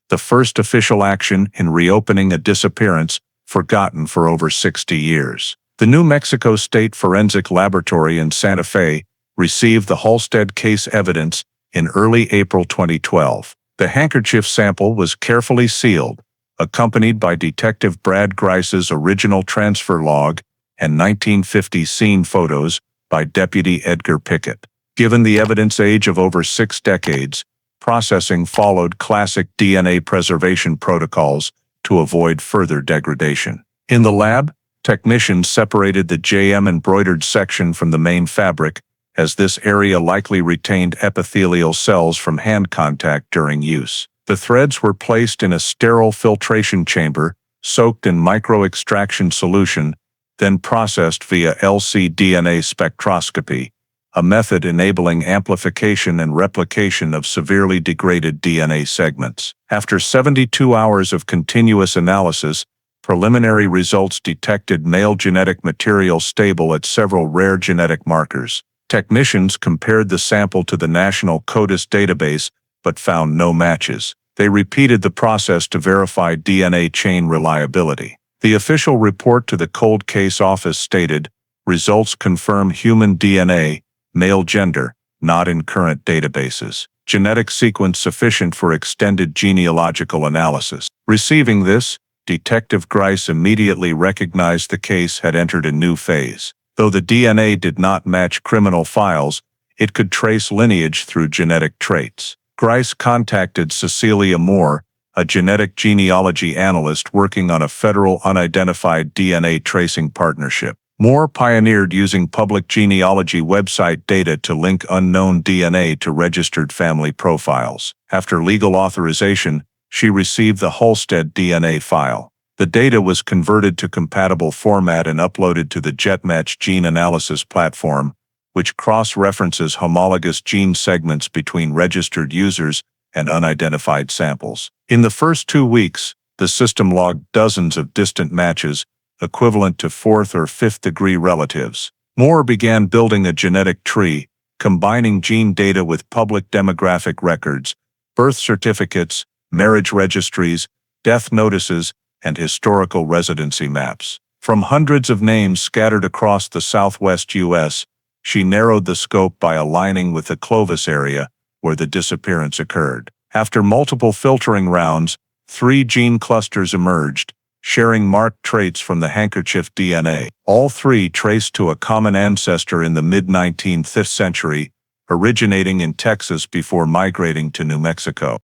Speaker 1: the first official action in reopening a disappearance forgotten for over 60 years. The New Mexico State Forensic Laboratory in Santa Fe received the Halstead case evidence in early April 2012. The handkerchief sample was carefully sealed, accompanied by Detective Brad Grice's original transfer log and 1950 scene photos by Deputy Edgar Pickett. Given the evidence age of over 6 decades, processing followed classic DNA preservation protocols to avoid further degradation. In the lab, technicians separated the JM embroidered section from the main fabric, as this area likely retained epithelial cells from hand contact during use. The threads were placed in a sterile filtration chamber, soaked in microextraction solution, then processed via LC-DNA spectroscopy, a method enabling amplification and replication of severely degraded DNA segments. After 72 hours of continuous analysis, preliminary results detected male genetic material stable at several rare genetic markers. Technicians compared the sample to the National CODIS database, but found no matches. They repeated the process to verify DNA chain reliability. The official report to the cold case office stated, "Results confirm human DNA, male gender, not in current databases. Genetic sequence sufficient for extended genealogical analysis." Receiving this, Detective Grice immediately recognized the case had entered a new phase. Though the DNA did not match criminal files, it could trace lineage through genetic traits. Grice contacted Cecilia Moore, a genetic genealogy analyst working on a federal unidentified DNA tracing partnership. Moore pioneered using public genealogy website data to link unknown DNA to registered family profiles. After legal authorization, she received the Halstead DNA file. The data was converted to compatible format and uploaded to the GenMatch gene analysis platform, which cross-references homologous gene segments between registered users and unidentified samples. In the first 2 weeks, the system logged dozens of distant matches, equivalent to fourth or fifth degree relatives. Moore began building a genetic tree, combining gene data with public demographic records, birth certificates, marriage registries, death notices, and historical residency maps. From hundreds of names scattered across the southwest U.S., she narrowed the scope by aligning with the Clovis area, where the disappearance occurred. After multiple filtering rounds, 3 gene clusters emerged, sharing marked traits from the handkerchief DNA. All 3 traced to a common ancestor in the mid-19th century, originating in Texas before migrating to New Mexico.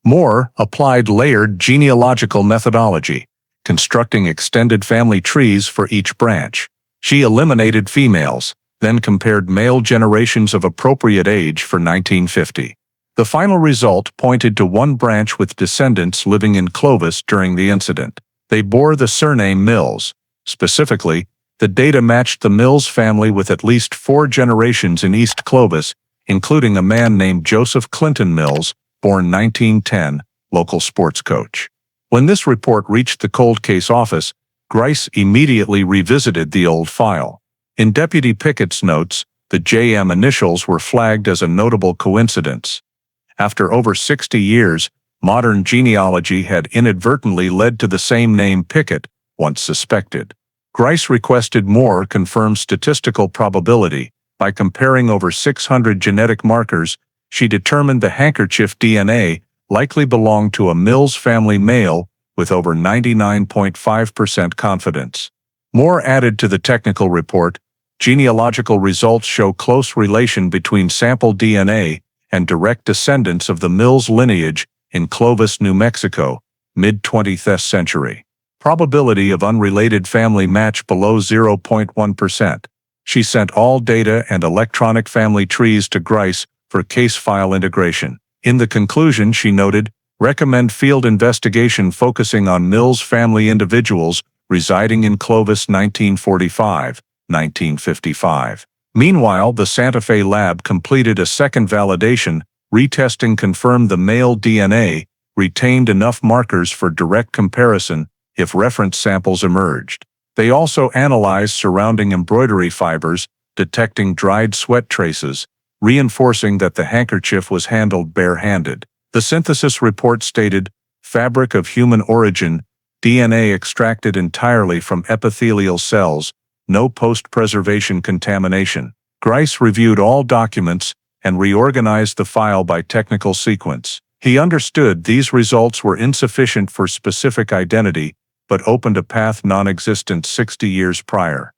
Speaker 1: Moore applied layered genealogical methodology, constructing extended family trees for each branch. She eliminated females, then compared male generations of appropriate age for 1950. The final result pointed to one branch with descendants living in Clovis during the incident. They bore the surname Mills. Specifically, the data matched the Mills family with at least 4 generations in East Clovis, including a man named Joseph Clinton Mills, born 1910, local sports coach. When this report reached the cold case office, Grice immediately revisited the old file. In Deputy Pickett's notes, the JM initials were flagged as a notable coincidence. After over 60 years, modern genealogy had inadvertently led to the same name Pickett, once suspected. Grice requested Moore confirm statistical probability. By comparing over 600 genetic markers, she determined the handkerchief DNA likely belonged to a Mills family male with over 99.5% confidence. Moore added to the technical report, genealogical results show close relation between sample DNA and direct descendants of the Mills lineage in Clovis, New Mexico, mid-20th century. Probability of unrelated family match below 0.1%. She sent all data and electronic family trees to Grice for case file integration. In the conclusion, she noted, recommend field investigation focusing on Mills family individuals residing in Clovis 1945-1955. Meanwhile, the Santa Fe lab completed a second validation. Retesting confirmed the male DNA retained enough markers for direct comparison if reference samples emerged. They also analyzed surrounding embroidery fibers, detecting dried sweat traces, reinforcing that the handkerchief was handled bare-handed. The synthesis report stated, fabric of human origin, DNA extracted entirely from epithelial cells, no post-preservation contamination. Grice reviewed all documents and reorganized the file by technical sequence. He understood these results were insufficient for specific identity, but opened a path non-existent 60 years prior.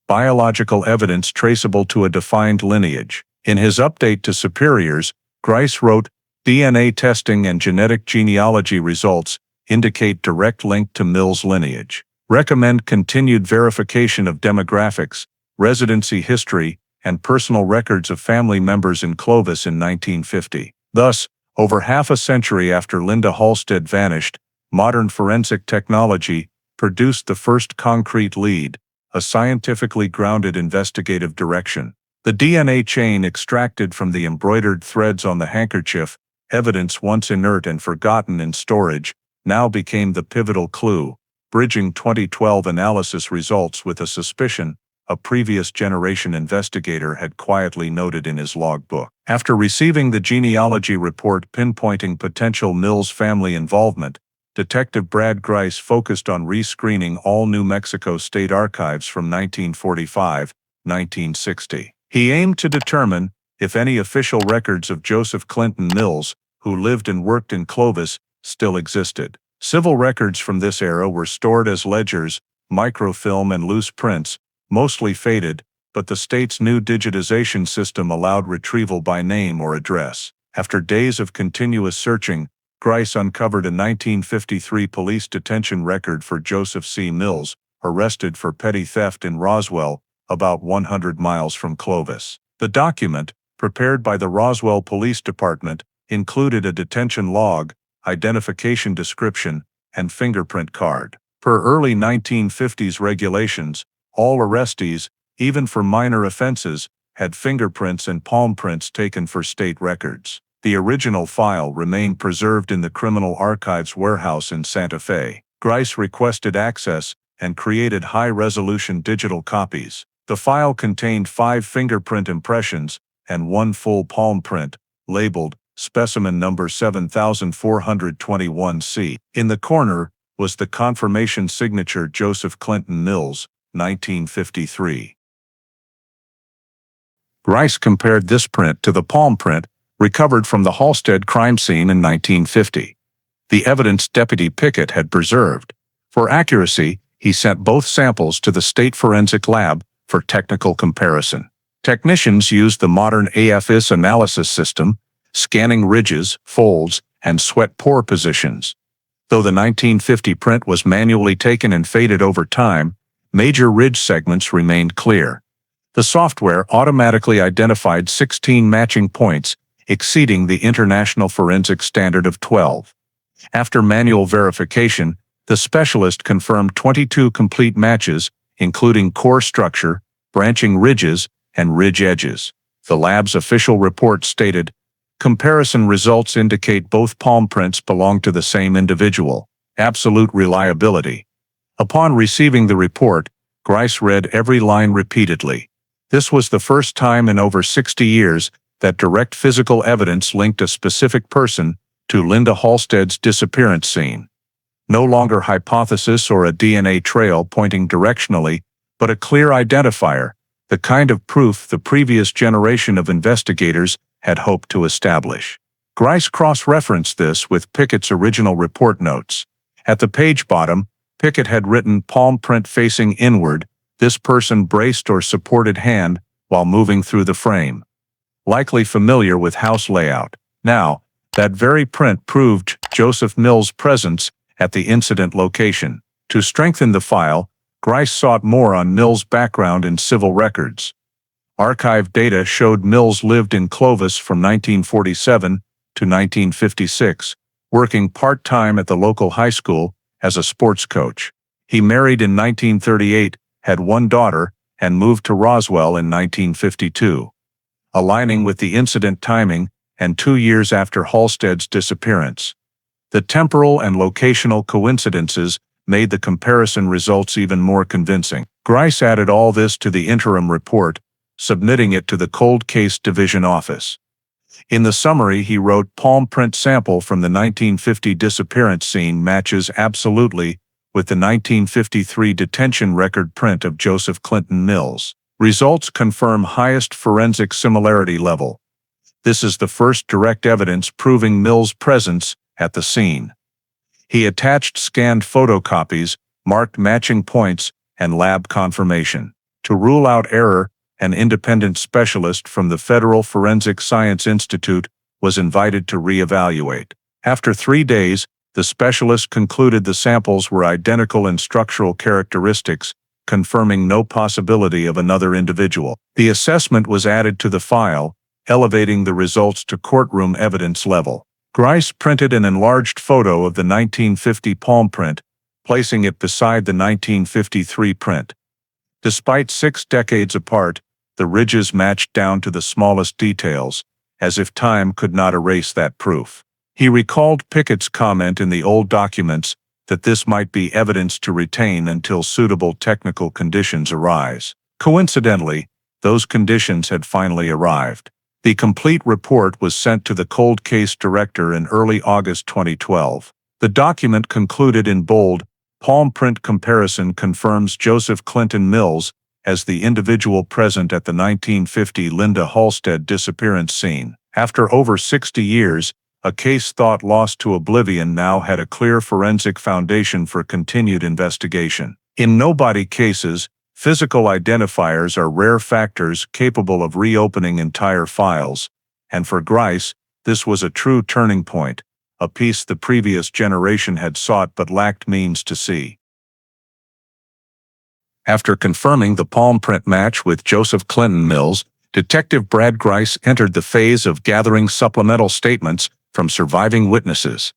Speaker 1: Biological evidence traceable to a defined lineage. In his update to superiors, Grice wrote, DNA testing and genetic genealogy results indicate direct link to Mills lineage. Recommend continued verification of demographics, residency history, and personal records of family members in Clovis in 1950. Thus, over half a century after Linda Halstead vanished, modern forensic technology produced the first concrete lead, a scientifically grounded investigative direction. The DNA chain extracted from the embroidered threads on the handkerchief, evidence once inert and forgotten in storage, now became the pivotal clue, bridging 2012 analysis results with a suspicion a previous generation investigator had quietly noted in his logbook. After receiving the genealogy report pinpointing potential Mills family involvement, Detective Brad Grice focused on rescreening all New Mexico state archives from 1945-1960. He aimed to determine if any official records of Joseph Clinton Mills, who lived and worked in Clovis, still existed. Civil records from this era were stored as ledgers, microfilm, and loose prints, mostly faded, but the state's new digitization system allowed retrieval by name or address. After days of continuous searching, Grice uncovered a 1953 police detention record for Joseph C. Mills, arrested for petty theft in Roswell, about 100 miles from Clovis. The document, prepared by the Roswell Police Department, included a detention log, identification description, and fingerprint card. Per early 1950s regulations, all arrestees, even for minor offenses, had fingerprints and palm prints taken for state records. The original file remained preserved in the Criminal Archives warehouse in Santa Fe. Grice requested access and created high-resolution digital copies. The file contained 5 fingerprint impressions and 1 full palm print, labeled Specimen Number 7421C. In the corner was the confirmation signature Joseph Clinton Mills, 1953. Grice compared this print to the palm print recovered from the Halstead crime scene in 1950. The evidence Deputy Pickett had preserved. For accuracy, he sent both samples to the State Forensic Lab for technical comparison. Technicians used the modern AFIS analysis system, scanning ridges, folds, and sweat pore positions. Though the 1950 print was manually taken and faded over time, major ridge segments remained clear. The software automatically identified 16 matching points, exceeding the international forensic standard of 12. After manual verification, the specialist confirmed 22 complete matches, including core structure, branching ridges, and ridge edges. The lab's official report stated, "Comparison results indicate both palm prints belong to the same individual. Absolute reliability." Upon receiving the report, Grice read every line repeatedly. This was the first time in over 60 years that direct physical evidence linked a specific person to Linda Halstead's disappearance scene. No longer hypothesis or a DNA trail pointing directionally, but a clear identifier, the kind of proof the previous generation of investigators had hoped to establish. Grice cross-referenced this with Pickett's original report notes. At the page bottom, Pickett had written palm print facing inward, this person braced or supported hand while moving through the frame. Likely familiar with house layout. Now, that very print proved Joseph Mills' presence at the incident location. To strengthen the file, Grice sought more on Mills' background in civil records. Archive data showed Mills lived in Clovis from 1947 to 1956, working part-time at the local high school as a sports coach. He married in 1938, had 1 daughter, and moved to Roswell in 1952, aligning with the incident timing and 2 years after Halstead's disappearance. The temporal and locational coincidences made the comparison results even more convincing. Grice added all this to the interim report, submitting it to the Cold Case Division office. In the summary he wrote, "Palm print sample from the 1950 disappearance scene matches absolutely with the 1953 detention record print of Joseph Clinton Mills. Results confirm highest forensic similarity level. This is the first direct evidence proving Mills' presence at the scene." He attached scanned photocopies, marked matching points, and lab confirmation. To rule out error, an independent specialist from the Federal Forensic Science Institute was invited to re-evaluate. After 3 days, the specialist concluded the samples were identical in structural characteristics, confirming no possibility of another individual. The assessment was added to the file, elevating the results to courtroom evidence level. Grice printed an enlarged photo of the 1950 palm print, placing it beside the 1953 print. Despite 6 decades apart, the ridges matched down to the smallest details, as if time could not erase that proof. He recalled Pickett's comment in the old documents that this might be evidence to retain until suitable technical conditions arise. Coincidentally, those conditions had finally arrived. The complete report was sent to the cold case director in early August 2012. The document concluded in bold, palm print comparison confirms Joseph Clinton Mills as the individual present at the 1950 Linda Halstead disappearance scene. After over 60 years, a case thought lost to oblivion now had a clear forensic foundation for continued investigation. In no-body cases, physical identifiers are rare factors capable of reopening entire files, and for Grice, this was a true turning point, a piece the previous generation had sought but lacked means to see. After confirming the palm print match with Joseph Clinton Mills, Detective Brad Grice entered the phase of gathering supplemental statements from surviving witnesses.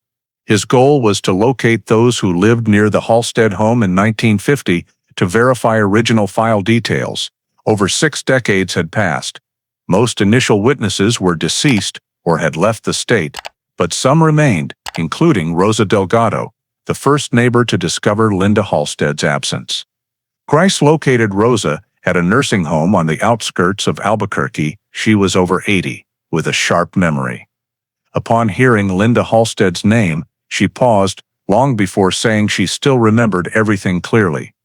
Speaker 1: His goal was to locate those who lived near the Halstead home in 1950 to verify original file details. Over 6 decades had passed. Most initial witnesses were deceased or had left the state, but some remained, including Rosa Delgado, the first neighbor to discover Linda Halstead's absence. Grice located Rosa at a nursing home on the outskirts of Albuquerque. She was over 80, with a sharp memory. Upon hearing Linda Halstead's name, she paused, long before saying she still remembered everything clearly.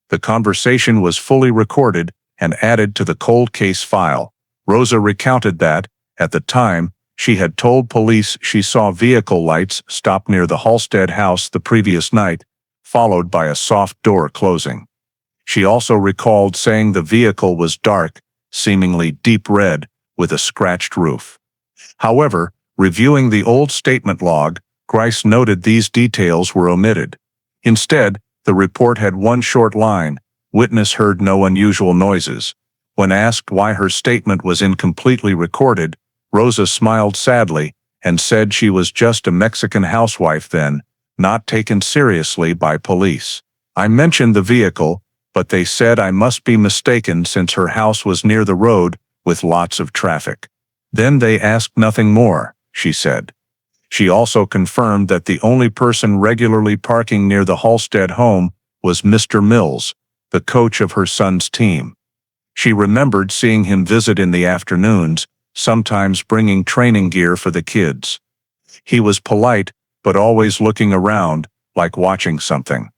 Speaker 1: The conversation was fully recorded and added to the cold case file. Rosa recounted that, at the time, she had told police she saw vehicle lights stop near the Halstead house the previous night, followed by a soft door closing. She also recalled saying the vehicle was dark, seemingly deep red, with a scratched roof. However, reviewing the old statement log, Grice noted these details were omitted. Instead, the report had one short line: witness heard no unusual noises. When asked why her statement was incompletely recorded, Rosa smiled sadly and said she was just a Mexican housewife then, not taken seriously by police. I mentioned the vehicle, but they said I must be mistaken since her house was near the road with lots of traffic. Then they asked nothing more, she said. She also confirmed that the only person regularly parking near the Halstead home was Mr. Mills, the coach of her son's team. She remembered seeing him visit in the afternoons, sometimes bringing training gear for the kids. He was polite, but always looking around, like watching something.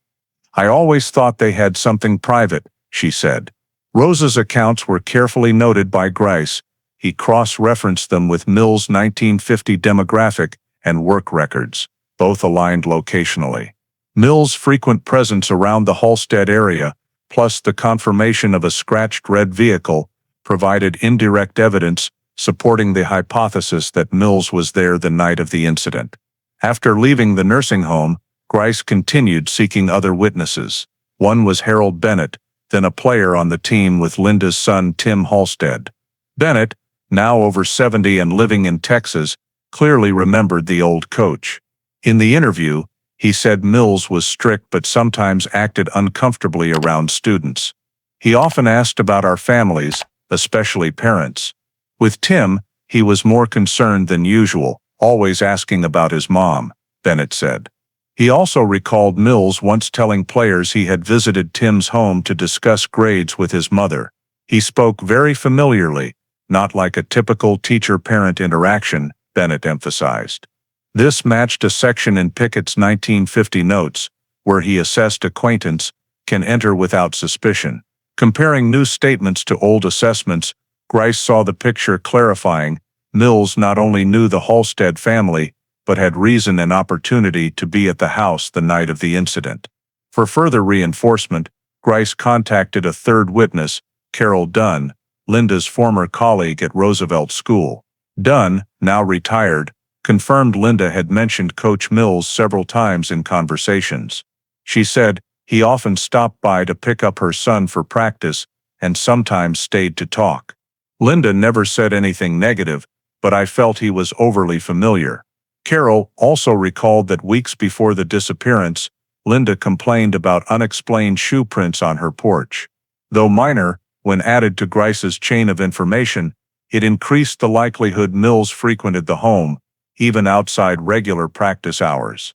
Speaker 1: I always thought they had something private, she said. Rosa's accounts were carefully noted by Grice. He cross-referenced them with Mills' 1950 demographic and work records, both aligned locationally. Mills' frequent presence around the Halstead area, plus the confirmation of a scratched red vehicle, provided indirect evidence supporting the hypothesis that Mills was there the night of the incident. After leaving the nursing home, Grice continued seeking other witnesses. One was Harold Bennett, then a player on the team with Linda's son Tim Halstead. Bennett, now over 70 and living in Texas, clearly remembered the old coach. In the interview, he said Mills was strict but sometimes acted uncomfortably around students. He often asked about our families, especially parents. With Tim, he was more concerned than usual, always asking about his mom, Bennett said. He also recalled Mills once telling players he had visited Tim's home to discuss grades with his mother. He spoke very familiarly, not like a typical teacher-parent interaction, Bennett emphasized. This matched a section in Pickett's 1950 notes, where he assessed acquaintance can enter without suspicion. Comparing new statements to old assessments, Grice saw the picture clarifying. Mills not only knew the Halstead family, but had reason and opportunity to be at the house the night of the incident. For further reinforcement, Grice contacted a third witness, Carol Dunn, Linda's former colleague at Roosevelt School. Dunn, now retired, confirmed Linda had mentioned Coach Mills several times in conversations. She said he often stopped by to pick up her son for practice and sometimes stayed to talk. Linda never said anything negative, but I felt he was overly familiar. Carol also recalled that weeks before the disappearance, Linda complained about unexplained shoe prints on her porch. Though minor, when added to Grice's chain of information, it increased the likelihood Mills frequented the home, even outside regular practice hours.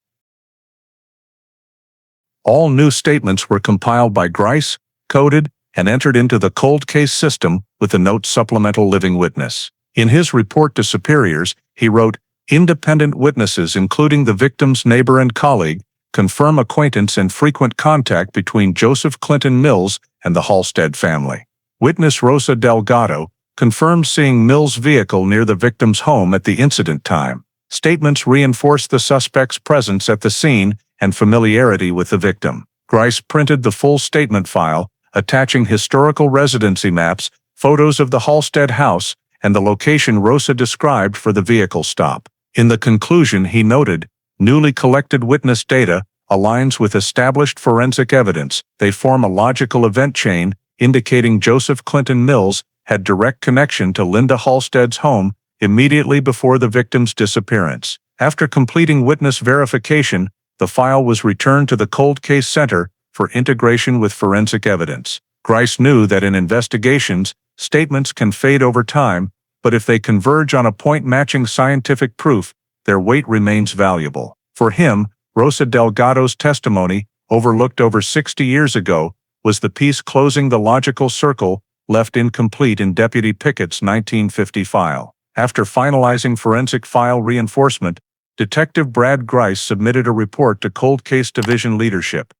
Speaker 1: All new statements were compiled by Grice, coded, and entered into the cold case system with a note supplemental living witness. In his report to superiors, he wrote, "Independent witnesses, including the victim's neighbor and colleague, confirm acquaintance and frequent contact between Joseph Clinton Mills and the Halstead family. Witness Rosa Delgado confirms seeing Mills' vehicle near the victim's home at the incident time. Statements reinforce the suspect's presence at the scene and familiarity with the victim." Grice printed the full statement file, attaching historical residency maps, photos of the Halstead house, and the location Rosa described for the vehicle stop. In the conclusion, he noted, "Newly collected witness data aligns with established forensic evidence. They form a logical event chain indicating Joseph Clinton Mills had direct connection to Linda Halstead's home immediately before the victim's disappearance." After completing witness verification, the file was returned to the Cold Case Center for integration with forensic evidence. Grice knew that in investigations, statements can fade over time, but if they converge on a point matching scientific proof, their weight remains valuable. For him, Rosa Delgado's testimony, overlooked over 60 years ago, was the piece closing the logical circle left incomplete in Deputy Pickett's 1950 file. After finalizing forensic file reinforcement, Detective Brad Grice submitted a report to Cold Case Division leadership,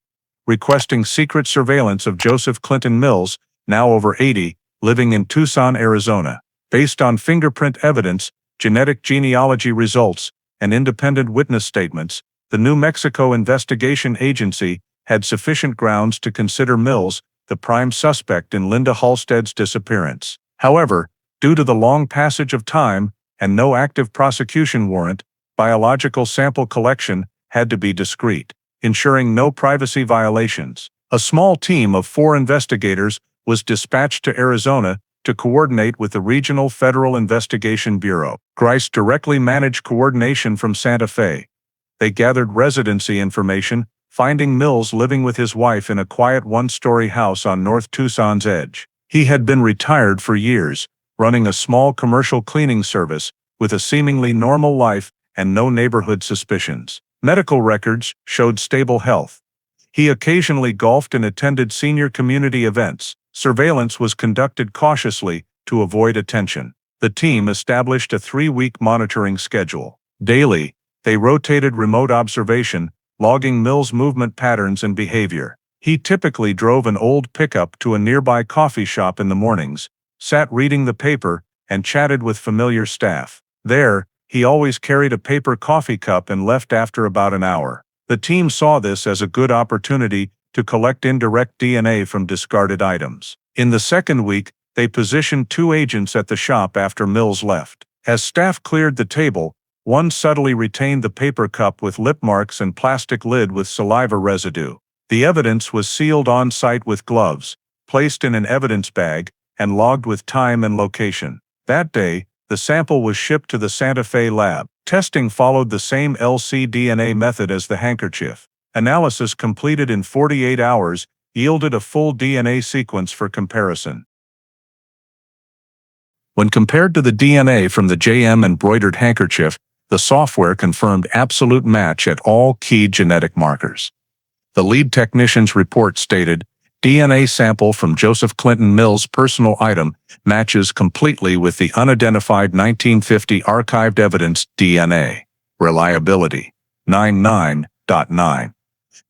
Speaker 1: requesting secret surveillance of Joseph Clinton Mills, now over 80, living in Tucson, Arizona. Based on fingerprint evidence, genetic genealogy results, and independent witness statements, the New Mexico Investigation Agency had sufficient grounds to consider Mills the prime suspect in Linda Halstead's disappearance. However, due to the long passage of time and no active prosecution warrant, biological sample collection had to be discreet, ensuring no privacy violations. A small team of 4 investigators was dispatched to Arizona to coordinate with the Regional Federal Investigation Bureau. Grice directly managed coordination from Santa Fe. They gathered residency information, finding Mills living with his wife in a quiet one-story house on North Tucson's edge. He had been retired for years, running a small commercial cleaning service, with a seemingly normal life and no neighborhood suspicions. Medical records showed stable health. He occasionally golfed and attended senior community events. Surveillance was conducted cautiously to avoid attention. The team established a 3-week monitoring schedule. Daily, they rotated remote observation, logging Mills' movement patterns and behavior. He typically drove an old pickup to a nearby coffee shop in the mornings, sat reading the paper, and chatted with familiar staff. There, he always carried a paper coffee cup and left after about an hour. The team saw this as a good opportunity to collect indirect DNA from discarded items. In the second week, they positioned 2 agents at the shop after Mills left. As staff cleared the table, one subtly retained the paper cup with lip marks and plastic lid with saliva residue. The evidence was sealed on site with gloves, placed in an evidence bag, and logged with time and location. That day, the sample was shipped to the Santa Fe lab. Testing followed the same LC-DNA method as the handkerchief. Analysis completed in 48 hours yielded a full DNA sequence for comparison. When compared to the DNA from the JM embroidered handkerchief, the software confirmed absolute match at all key genetic markers. The lead technician's report stated, DNA sample from Joseph Clinton Mills' personal item matches completely with the unidentified 1950 archived evidence DNA. Reliability, 99.9.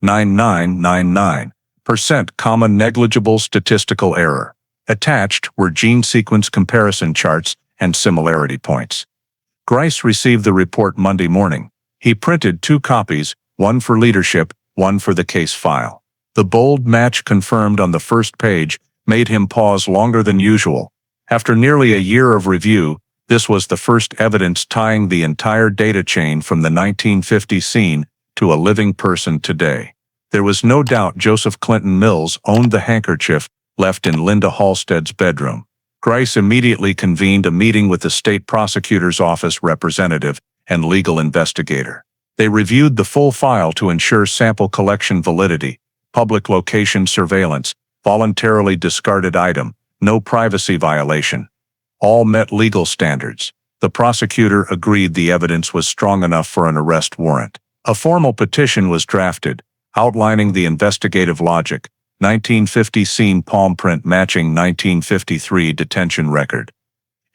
Speaker 1: 99.99%. Common negligible statistical error. Attached were gene sequence comparison charts and similarity points. Grice received the report Monday morning. He printed 2 copies, one for leadership, one for the case file. The bold match confirmed on the first page made him pause longer than usual. After nearly a year of review, this was the first evidence tying the entire data chain from the 1950 scene to a living person today. There was no doubt Joseph Clinton Mills owned the handkerchief left in Linda Halstead's bedroom. Grice immediately convened a meeting with the state prosecutor's office representative and legal investigator. They reviewed the full file to ensure sample collection validity, public location surveillance, voluntarily discarded item, no privacy violation. All met legal standards. The prosecutor agreed the evidence was strong enough for an arrest warrant. A formal petition was drafted, outlining the investigative logic, 1950 scene palm print matching 1953 detention record.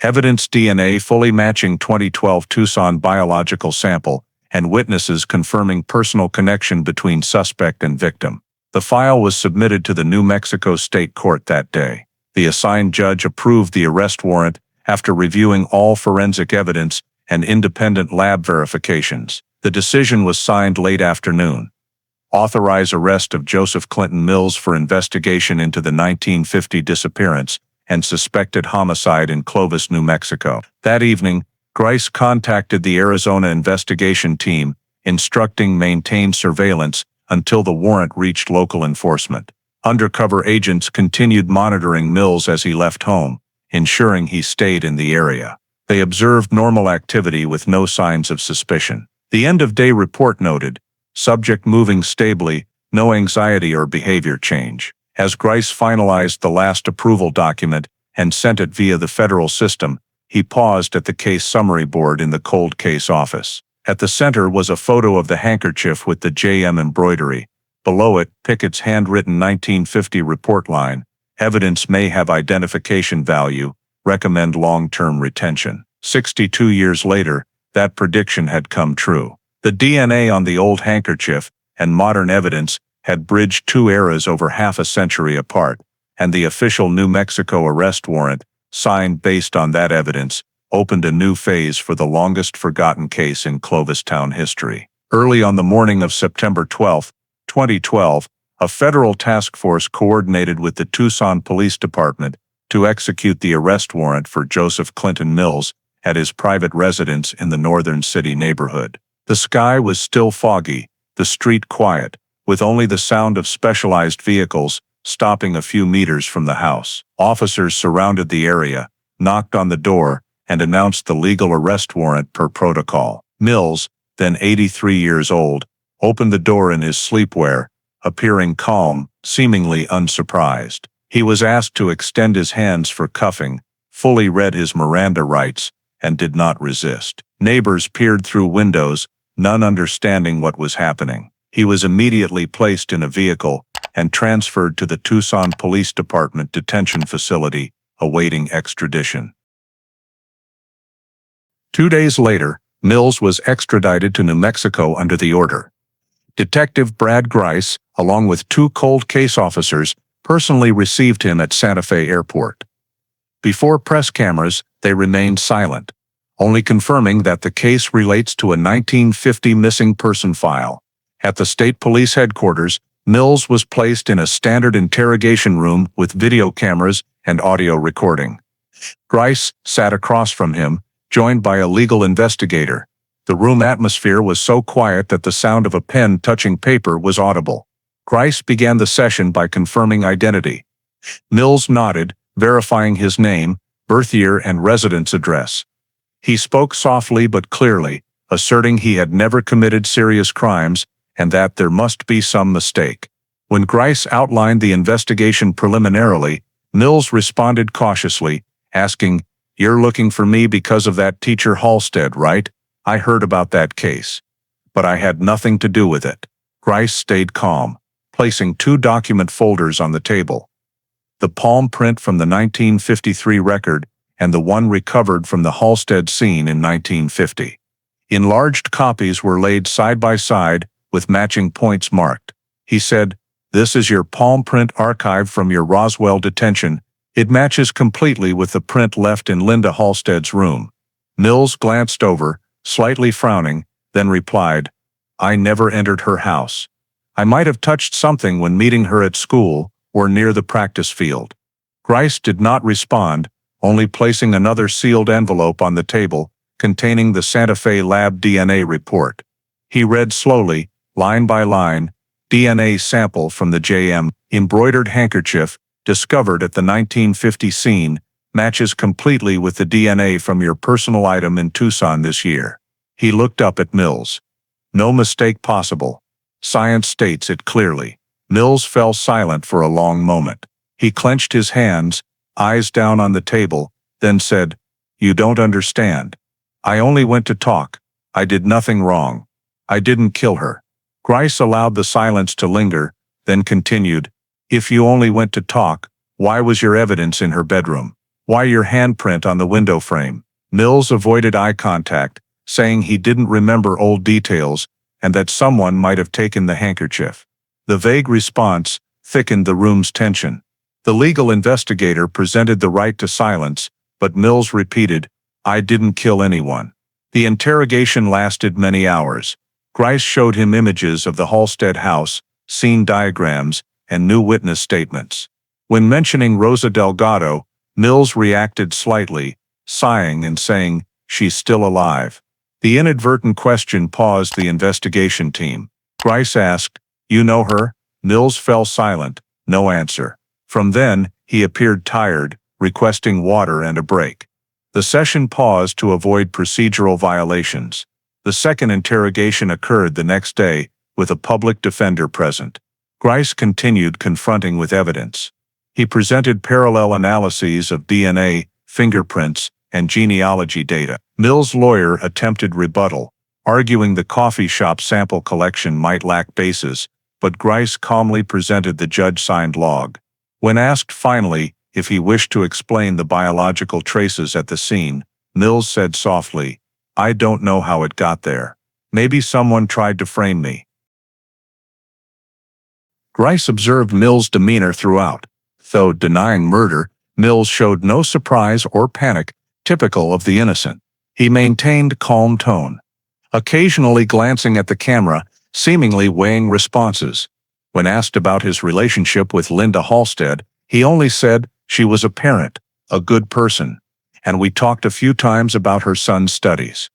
Speaker 1: Evidence DNA fully matching 2012 Tucson biological sample, and witnesses confirming personal connection between suspect and victim. The file was submitted to the New Mexico State Court that day. The assigned judge approved the arrest warrant after reviewing all forensic evidence and independent lab verifications. The decision was signed late afternoon. Authorize arrest of Joseph Clinton Mills for investigation into the 1950 disappearance and suspected homicide in Clovis, New Mexico. That evening, Grice contacted the Arizona investigation team, instructing maintain surveillance until the warrant reached local enforcement. Undercover agents continued monitoring Mills as he left home, ensuring he stayed in the area. They observed normal activity with no signs of suspicion. The end-of-day report noted, subject moving stably, no anxiety or behavior change. As Grice finalized the last approval document and sent it via the federal system, he paused at the case summary board in the cold case office. At the center was a photo of the handkerchief with the JM embroidery. Below it, Pickett's handwritten 1950 report line, evidence may have identification value, recommend long-term retention. 62 years later, that prediction had come true. The DNA on the old handkerchief and modern evidence had bridged two eras over half a century apart, and the official New Mexico arrest warrant, signed based on that evidence, opened a new phase for the longest forgotten case in Clovis town history. Early on the morning of September 12, 2012, a federal task force coordinated with the Tucson Police Department to execute the arrest warrant for Joseph Clinton Mills at his private residence in the northern city neighborhood. The sky was still foggy, the street quiet, with only the sound of specialized vehicles stopping a few meters from the house. Officers surrounded the area, knocked on the door, and announced the legal arrest warrant per protocol. Mills, then 83 years old, opened the door in his sleepwear, appearing calm, seemingly unsurprised. He was asked to extend his hands for cuffing, fully read his Miranda rights, and did not resist. Neighbors peered through windows, none understanding what was happening. He was immediately placed in a vehicle and transferred to the Tucson Police Department detention facility, awaiting extradition. 2 days later, Mills was extradited to New Mexico under the order. Detective Brad Grice, along with 2 cold case officers, personally received him at Santa Fe Airport. Before press cameras, they remained silent, only confirming that the case relates to a 1950 missing person file. At the state police headquarters, Mills was placed in a standard interrogation room with video cameras and audio recording. Grice sat across from him, joined by a legal investigator. The room atmosphere was so quiet that the sound of a pen touching paper was audible. Grice began the session by confirming identity. Mills nodded, verifying his name, birth year, and residence address. He spoke softly but clearly, asserting he had never committed serious crimes and that there must be some mistake. When Grice outlined the investigation preliminarily, Mills responded cautiously, asking, "You're looking for me because of that teacher Halstead, right? I heard about that case. But I had nothing to do with it." Grice stayed calm, placing 2 document folders on the table. The palm print from the 1953 record and the one recovered from the Halstead scene in 1950. Enlarged copies were laid side by side, with matching points marked. He said, "This is your palm print archive from your Roswell detention. It matches completely with the print left in Linda Halstead's room." Mills glanced over, slightly frowning, then replied, "I never entered her house. I might have touched something when meeting her at school or near the practice field." Grice did not respond, only placing another sealed envelope on the table, containing the Santa Fe lab DNA report. He read slowly, line by line, "DNA sample from the JM embroidered handkerchief discovered at the 1950 scene matches completely with the DNA from your personal item in Tucson this year." He looked up at Mills. "No mistake possible. Science states it clearly." Mills fell silent for a long moment. He clenched his hands, eyes down on the table, then said, "You don't understand. I only went to talk. I did nothing wrong. I didn't kill her." Grice allowed the silence to linger, then continued, If you only went to talk, why was your evidence in her bedroom? Why your handprint on the window frame? Mills avoided eye contact, saying he didn't remember old details and that someone might have taken the handkerchief. The vague response thickened the room's tension. The legal investigator presented the right to silence, but Mills repeated, "I didn't kill anyone." The interrogation lasted many hours. Grice showed him images of the Halstead house, scene diagrams, and new witness statements. When mentioning Rosa Delgado, Mills reacted slightly, sighing and saying, "She's still alive." The inadvertent question paused the investigation team. Grice asked, "You know her?" Mills fell silent, no answer. From then, he appeared tired, requesting water and a break. The session paused to avoid procedural violations. The second interrogation occurred the next day, with a public defender present. Grice continued confronting with evidence. He presented parallel analyses of DNA, fingerprints, and genealogy data. Mills' lawyer attempted rebuttal, arguing the coffee shop sample collection might lack basis, but Grice calmly presented the judge-signed log. When asked finally if he wished to explain the biological traces at the scene, Mills said softly, "I don't know how it got there. Maybe someone tried to frame me." Grice observed Mills' demeanor throughout. Though denying murder, Mills showed no surprise or panic, typical of the innocent. He maintained calm tone, occasionally glancing at the camera, seemingly weighing responses. When asked about his relationship with Linda Halstead, he only said, "She was a parent, a good person, and we talked a few times about her son's studies."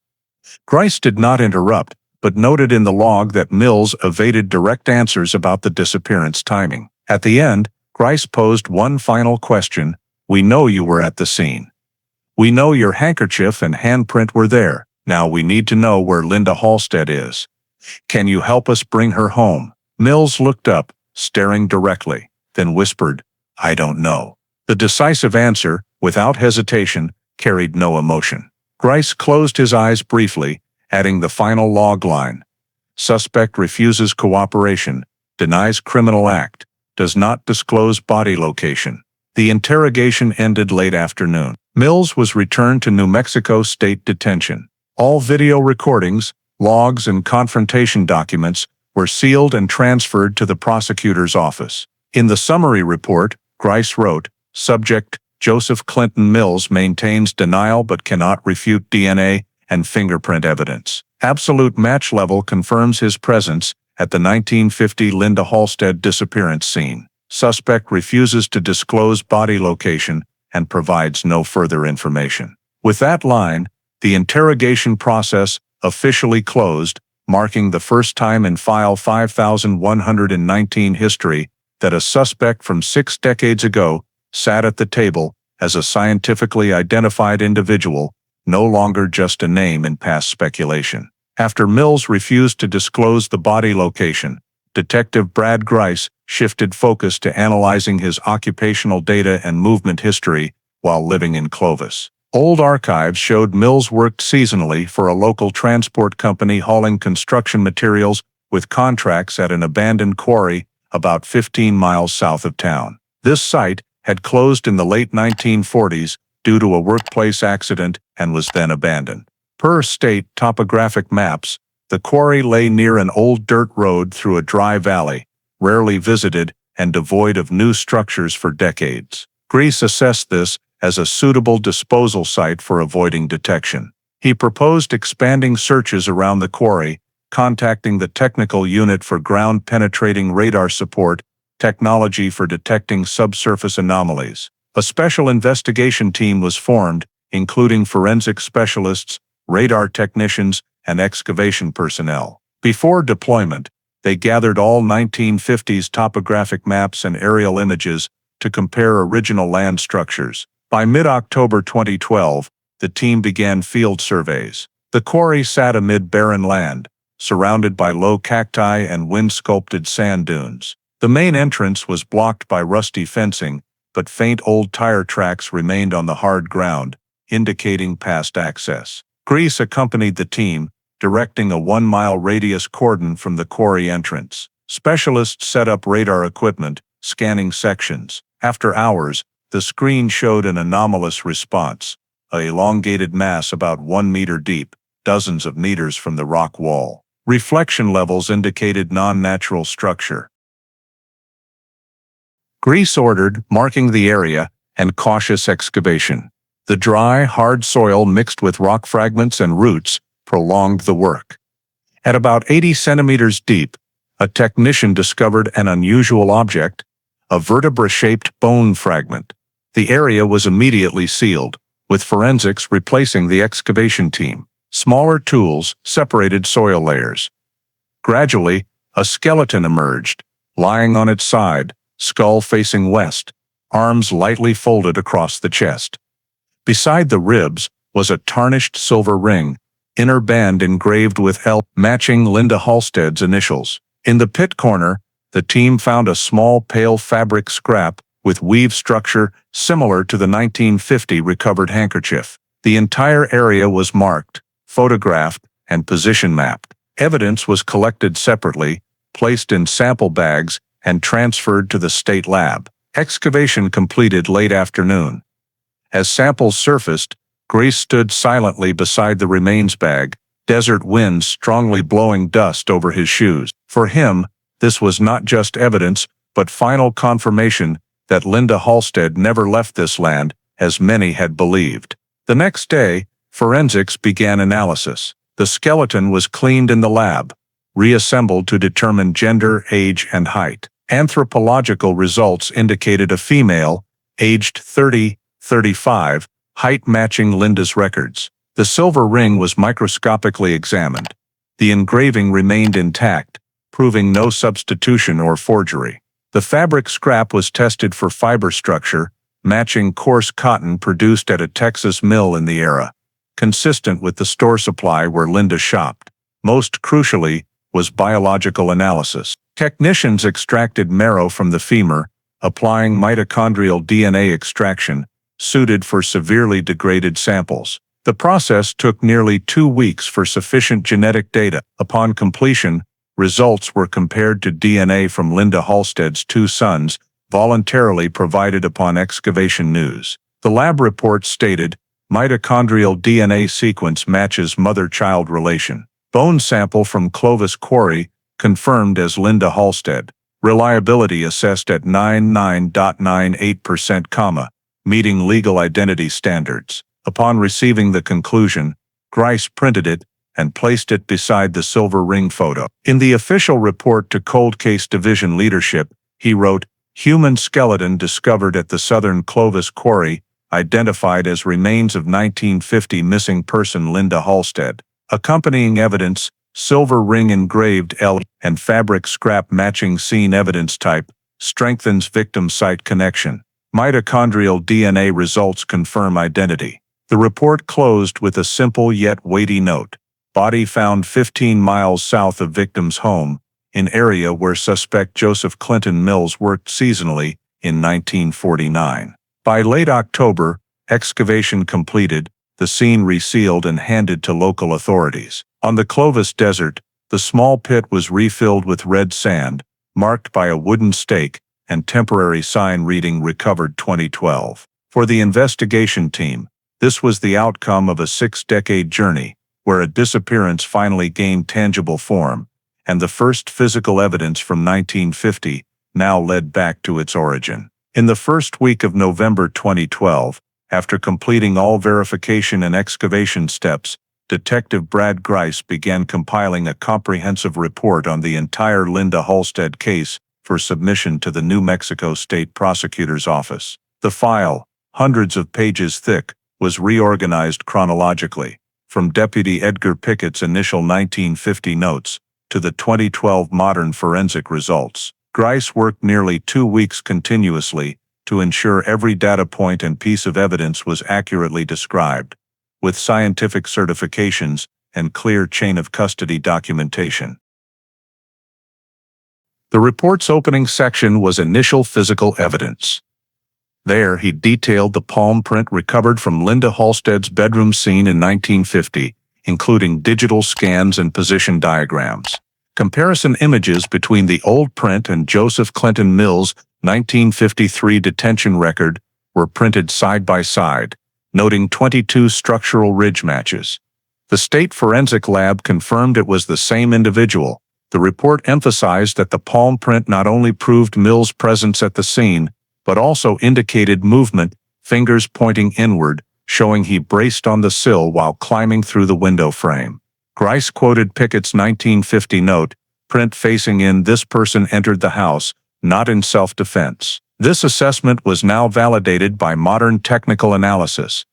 Speaker 1: Grice did not interrupt, but noted in the log that Mills evaded direct answers about the disappearance timing. At the end, Grice posed one final question. "We know you were at the scene. We know your handkerchief and handprint were there. Now we need to know where Linda Halstead is. Can you help us bring her home?" Mills looked up, staring directly, then whispered, "I don't know." The decisive answer, without hesitation, carried no emotion. Grice closed his eyes briefly, adding the final log line. "Suspect refuses cooperation, denies criminal act, does not disclose body location." The interrogation ended late afternoon. Mills was returned to New Mexico State Detention. All video recordings, logs, and confrontation documents were sealed and transferred to the prosecutor's office. In the summary report, Grice wrote, "Subject, Joseph Clinton Mills maintains denial but cannot refute DNA and fingerprint evidence. Absolute match level confirms his presence at the 1950 Linda Halstead disappearance scene. Suspect refuses to disclose body location and provides no further information." With that line, the interrogation process officially closed, marking the first time in File 5119 history that a suspect from 6 decades ago sat at the table as a scientifically identified individual, no longer just a name in past speculation. After Mills refused to disclose the body location, Detective Brad Grice shifted focus to analyzing his occupational data and movement history while living in Clovis. Old archives showed Mills worked seasonally for a local transport company hauling construction materials with contracts at an abandoned quarry about 15 miles south of town. This site had closed in the late 1940s due to a workplace accident and was then abandoned. Per state topographic maps, the quarry lay near an old dirt road through a dry valley, rarely visited and devoid of new structures for decades. Grice assessed this as a suitable disposal site for avoiding detection. He proposed expanding searches around the quarry, contacting the technical unit for ground-penetrating radar support, technology for detecting subsurface anomalies. A special investigation team was formed, including forensic specialists, radar technicians, and excavation personnel. Before deployment, they gathered all 1950s topographic maps and aerial images to compare original land structures. By mid-October 2012, the team began field surveys. The quarry sat amid barren land, surrounded by low cacti and wind-sculpted sand dunes. The main entrance was blocked by rusty fencing, but faint old tire tracks remained on the hard ground, indicating past access. Grice accompanied the team, directing a 1-mile radius cordon from the quarry entrance. Specialists set up radar equipment, scanning sections. After hours, the screen showed an anomalous response, an elongated mass about 1 meter deep, dozens of meters from the rock wall. Reflection levels indicated non-natural structure. Grease ordered, marking the area, and cautious excavation. The dry, hard soil mixed with rock fragments and roots prolonged the work. At about 80 centimeters deep, a technician discovered an unusual object, a vertebra-shaped bone fragment. The area was immediately sealed, with forensics replacing the excavation team. Smaller tools separated soil layers. Gradually, a skeleton emerged, lying on its side, skull facing west, arms lightly folded across the chest. Beside the ribs was a tarnished silver ring, inner band engraved with L, matching Linda Halstead's initials. In the pit corner, the team found a small pale fabric scrap with weave structure similar to the 1950 recovered handkerchief. The entire area was marked, photographed, and position mapped. Evidence was collected separately, placed in sample bags, and transferred to the state lab. Excavation completed late afternoon. As samples surfaced, Grace stood silently beside the remains bag, desert winds strongly blowing dust over his shoes. For him, this was not just evidence, but final confirmation that Linda Halstead never left this land, as many had believed. The next day, forensics began analysis. The skeleton was cleaned in the lab, reassembled to determine gender, age, and height. Anthropological results indicated a female, aged 30-35, height matching Linda's records. The silver ring was microscopically examined. The engraving remained intact, proving no substitution or forgery. The fabric scrap was tested for fiber structure, matching coarse cotton produced at a Texas mill in the era, consistent with the store supply where Linda shopped. Most crucially was biological analysis. Technicians extracted marrow from the femur, applying mitochondrial DNA extraction, suited for severely degraded samples. The process took nearly 2 weeks for sufficient genetic data. Upon completion, results were compared to DNA from Linda Halstead's 2 sons, voluntarily provided upon excavation news. The lab report stated, mitochondrial DNA sequence matches mother-child relation. Bone sample from Clovis quarry, confirmed as Linda Halstead. Reliability assessed at 99.98%, meeting legal identity standards. Upon receiving the conclusion, Grice printed it and placed it beside the silver ring photo. In the official report to Cold Case Division leadership, he wrote, "Human skeleton discovered at the southern Clovis quarry, identified as remains of 1950 missing person Linda Halstead. Accompanying evidence, silver ring engraved L and fabric scrap matching scene evidence type, strengthens victim site connection. Mitochondrial DNA results confirm identity." The report closed with a simple yet weighty note. Body found 15 miles south of victim's home, in area where suspect Joseph Clinton Mills worked seasonally in 1949. By late October, excavation completed, the scene resealed and handed to local authorities. On the Clovis Desert, the small pit was refilled with red sand, marked by a wooden stake and temporary sign reading "Recovered 2012." For the investigation team, this was the outcome of a 6-decade journey, where a disappearance finally gained tangible form, and the first physical evidence from 1950 now led back to its origin. In the first week of November 2012, after completing all verification and excavation steps, Detective Brad Grice began compiling a comprehensive report on the entire Linda Halstead case for submission to the New Mexico State Prosecutor's Office. The file, hundreds of pages thick, was reorganized chronologically, from Deputy Edgar Pickett's initial 1950 notes to the 2012 modern forensic results. Grice worked nearly 2 weeks continuously to ensure every data point and piece of evidence was accurately described, with scientific certifications and clear chain of custody documentation. The report's opening section was initial physical evidence. There, he detailed the palm print recovered from Linda Halstead's bedroom scene in 1950, including digital scans and position diagrams. Comparison images between the old print and Joseph Clinton Mills' 1953 detention record were printed side by side, noting 22 structural ridge matches. The state forensic lab confirmed it was the same individual. The report emphasized that the palm print not only proved Mills' presence at the scene, but also indicated movement, fingers pointing inward, showing he braced on the sill while climbing through the window frame. Grice quoted Pickett's 1950 note, "Print facing in, this person entered the house, not in self-defense." This assessment was now validated by modern technical analysis.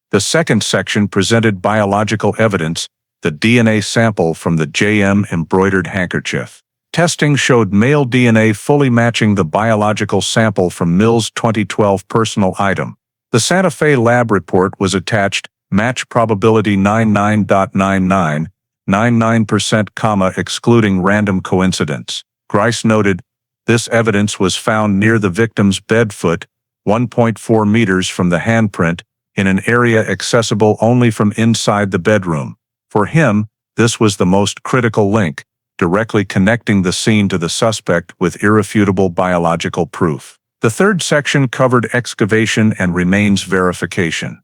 Speaker 1: The second section presented biological evidence, the DNA sample from the JM embroidered handkerchief. Testing showed male DNA fully matching the biological sample from Mills' 2012 personal item. The Santa Fe lab report was attached, match probability 99.99%, excluding random coincidence. Grice noted, this evidence was found near the victim's bed foot, 1.4 meters from the handprint, in an area accessible only from inside the bedroom. For him, this was the most critical link, directly connecting the scene to the suspect with irrefutable biological proof. The third section covered excavation and remains verification.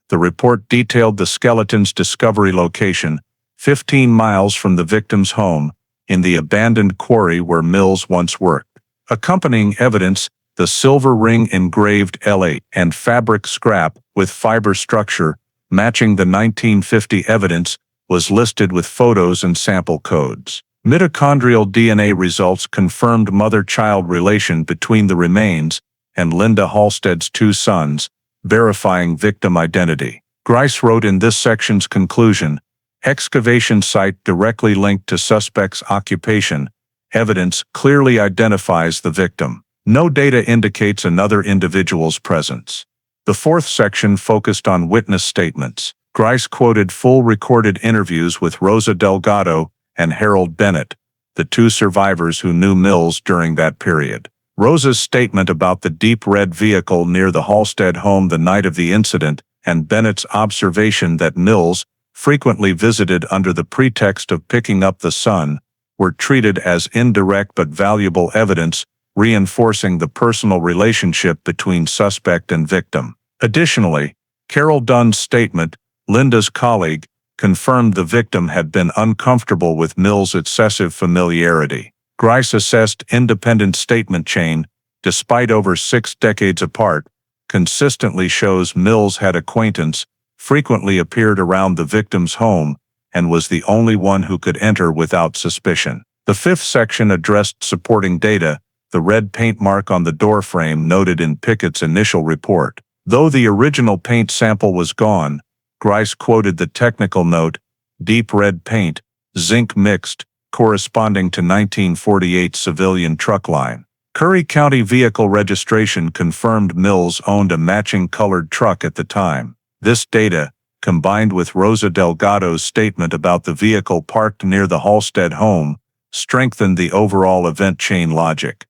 Speaker 1: The report detailed the skeleton's discovery location, 15 miles from the victim's home, in the abandoned quarry where Mills once worked. Accompanying evidence, the silver ring engraved L8 and fabric scrap with fiber structure, matching the 1950 evidence, was listed with photos and sample codes. Mitochondrial DNA results confirmed mother-child relation between the remains and Linda Halstead's two sons, verifying victim identity. Grice wrote in this section's conclusion, excavation site directly linked to suspect's occupation, evidence clearly identifies the victim. No data indicates another individual's presence. The fourth section focused on witness statements. Grice quoted full recorded interviews with Rosa Delgado and Harold Bennett, the two survivors who knew Mills during that period. Rosa's statement about the deep red vehicle near the Halstead home the night of the incident, and Bennett's observation that Mills frequently visited under the pretext of picking up the son, were treated as indirect but valuable evidence, reinforcing the personal relationship between suspect and victim. Additionally, Carol Dunn's statement, Linda's colleague, confirmed the victim had been uncomfortable with Mills' excessive familiarity. Grice assessed independent statement chain, despite over 6 decades apart, consistently shows Mills had acquaintance, frequently appeared around the victim's home, and was the only one who could enter without suspicion. The fifth section addressed supporting data, the red paint mark on the doorframe noted in Pickett's initial report. Though the original paint sample was gone, Grice quoted the technical note, deep red paint, zinc mixed, corresponding to 1948 civilian truck line. Curry County vehicle registration confirmed Mills owned a matching colored truck at the time. This data, combined with Rosa Delgado's statement about the vehicle parked near the Halstead home, strengthened the overall event chain logic.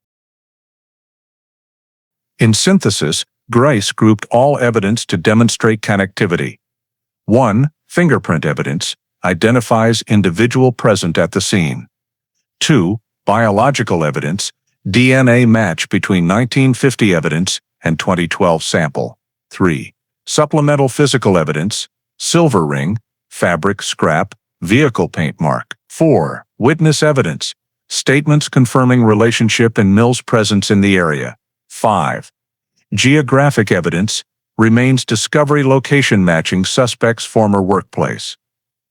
Speaker 1: In synthesis, Grice grouped all evidence to demonstrate connectivity. 1. Fingerprint evidence identifies individual present at the scene. 2. Biological evidence, DNA match between 1950 evidence and 2012 sample. 3. Supplemental physical evidence, silver ring, fabric scrap, vehicle paint mark. 4. Witness evidence, statements confirming relationship and Mills' presence in the area. 5. Geographic evidence, remains discovery location matching suspect's former workplace.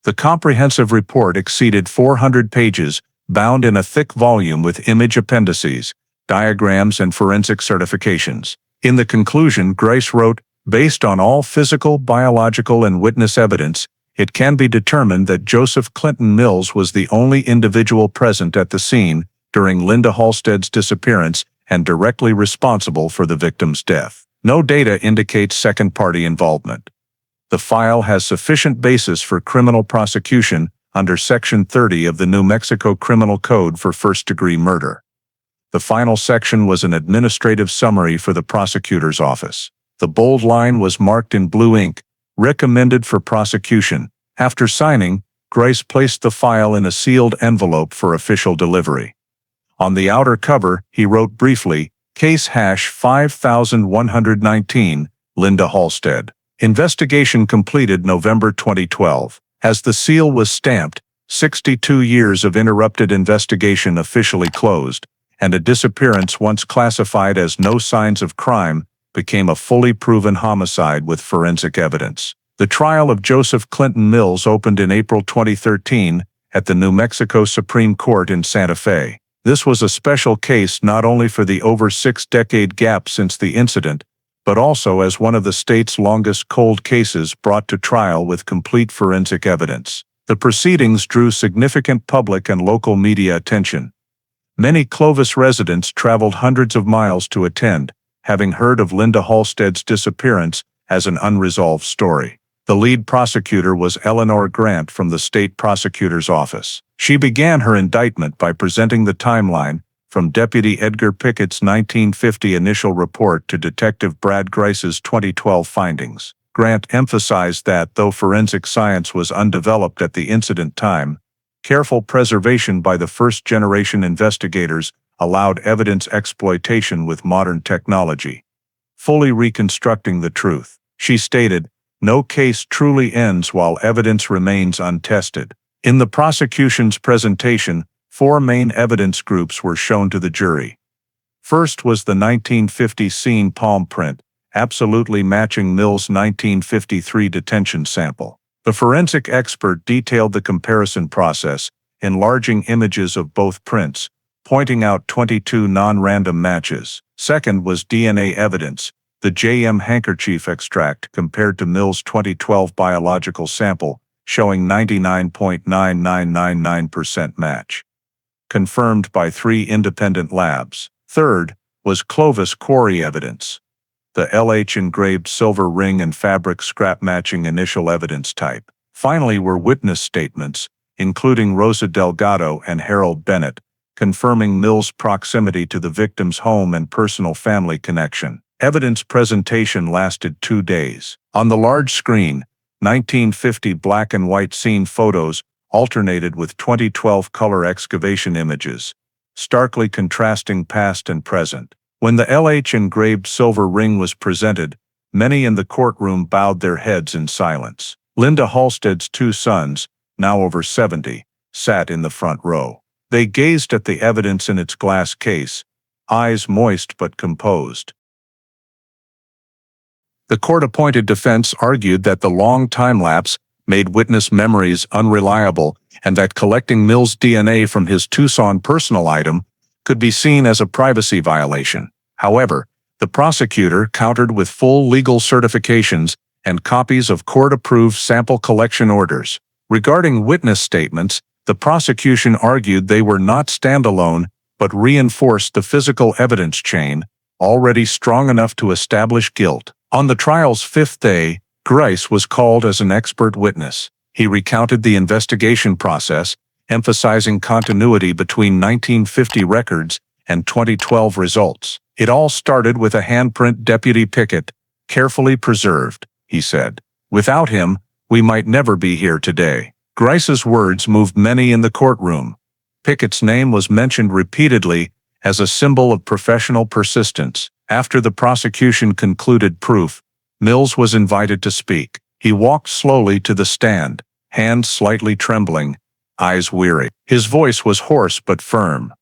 Speaker 1: The comprehensive report exceeded 400 pages, bound in a thick volume with image appendices, diagrams and forensic certifications. In the conclusion, Grice wrote, based on all physical, biological and witness evidence, it can be determined that Joseph Clinton Mills was the only individual present at the scene during Linda Halstead's disappearance and directly responsible for the victim's death. No data indicates second-party involvement. The file has sufficient basis for criminal prosecution under Section 30 of the New Mexico Criminal Code for first-degree murder. The final section was an administrative summary for the prosecutor's office. The bold line was marked in blue ink, recommended for prosecution. After signing, Grice placed the file in a sealed envelope for official delivery. On the outer cover, he wrote briefly, Case hash 5119, Linda Halstead. Investigation completed November 2012. As the seal was stamped, 62 years of interrupted investigation officially closed, and a disappearance once classified as no signs of crime became a fully proven homicide with forensic evidence. The trial of Joseph Clinton Mills opened in April 2013 at the New Mexico Supreme Court in Santa Fe. This was a special case not only for the over 6-decade gap since the incident, but also as one of the state's longest cold cases brought to trial with complete forensic evidence. The proceedings drew significant public and local media attention. Many Clovis residents traveled hundreds of miles to attend, having heard of Linda Halstead's disappearance as an unresolved story. The lead prosecutor was Eleanor Grant from the state prosecutor's office. She began her indictment by presenting the timeline from Deputy Edgar Pickett's 1950 initial report to Detective Brad Grice's 2012 findings. Grant emphasized that, though forensic science was undeveloped at the incident time, careful preservation by the first-generation investigators allowed evidence exploitation with modern technology, fully reconstructing the truth. She stated, "No case truly ends while evidence remains untested." In the prosecution's presentation, 4 main evidence groups were shown to the jury. First was the 1950 scene palm print, absolutely matching Mills' 1953 detention sample. The forensic expert detailed the comparison process, enlarging images of both prints, pointing out 22 non-random matches. Second was DNA evidence, the JM handkerchief extract compared to Mills' 2012 biological sample, showing 99.9999% match, confirmed by 3 independent labs. Third was Clovis quarry evidence, the LH engraved silver ring and fabric scrap matching initial evidence type. Finally were witness statements, including Rosa Delgado and Harold Bennett, confirming Mills' proximity to the victim's home and personal family connection. Evidence presentation lasted 2 days. On the large screen, 1950 black and white scene photos alternated with 2012 color excavation images, starkly contrasting past and present. When the LH engraved silver ring was presented, many in the courtroom bowed their heads in silence. Linda Halstead's 2 sons, now over 70, sat in the front row. They gazed at the evidence in its glass case, eyes moist but composed. The court-appointed defense argued that the long time lapse made witness memories unreliable and that collecting Mills' DNA from his Tucson personal item could be seen as a privacy violation. However, the prosecutor countered with full legal certifications and copies of court-approved sample collection orders. Regarding witness statements, the prosecution argued they were not standalone but reinforced the physical evidence chain, already strong enough to establish guilt. On the trial's 5th day, Grice was called as an expert witness. He recounted the investigation process, emphasizing continuity between 1950 records and 2012 results. "It all started with a handprint Deputy Pickett, carefully preserved," he said. "Without him, we might never be here today." Grice's words moved many in the courtroom. Pickett's name was mentioned repeatedly as a symbol of professional persistence. After the prosecution concluded proof, Mills was invited to speak. He walked slowly to the stand, hands slightly trembling, eyes weary. His voice was hoarse but firm.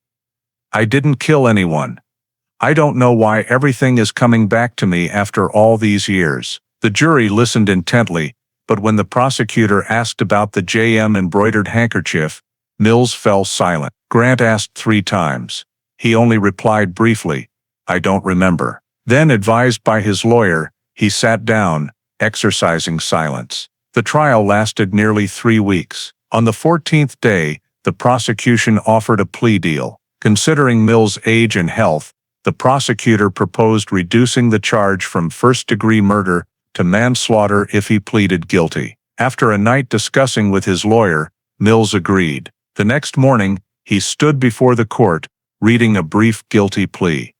Speaker 1: "I didn't kill anyone. I don't know why everything is coming back to me after all these years." The jury listened intently, but when the prosecutor asked about the JM embroidered handkerchief, Mills fell silent. Grant asked 3 times. He only replied briefly, "I don't remember." Then, advised by his lawyer, he sat down, exercising silence. The trial lasted nearly 3 weeks. On the 14th day, the prosecution offered a plea deal. Considering Mills' age and health, the prosecutor proposed reducing the charge from first-degree murder to manslaughter if he pleaded guilty. After a night discussing with his lawyer, Mills agreed. The next morning, he stood before the court, reading a brief guilty plea.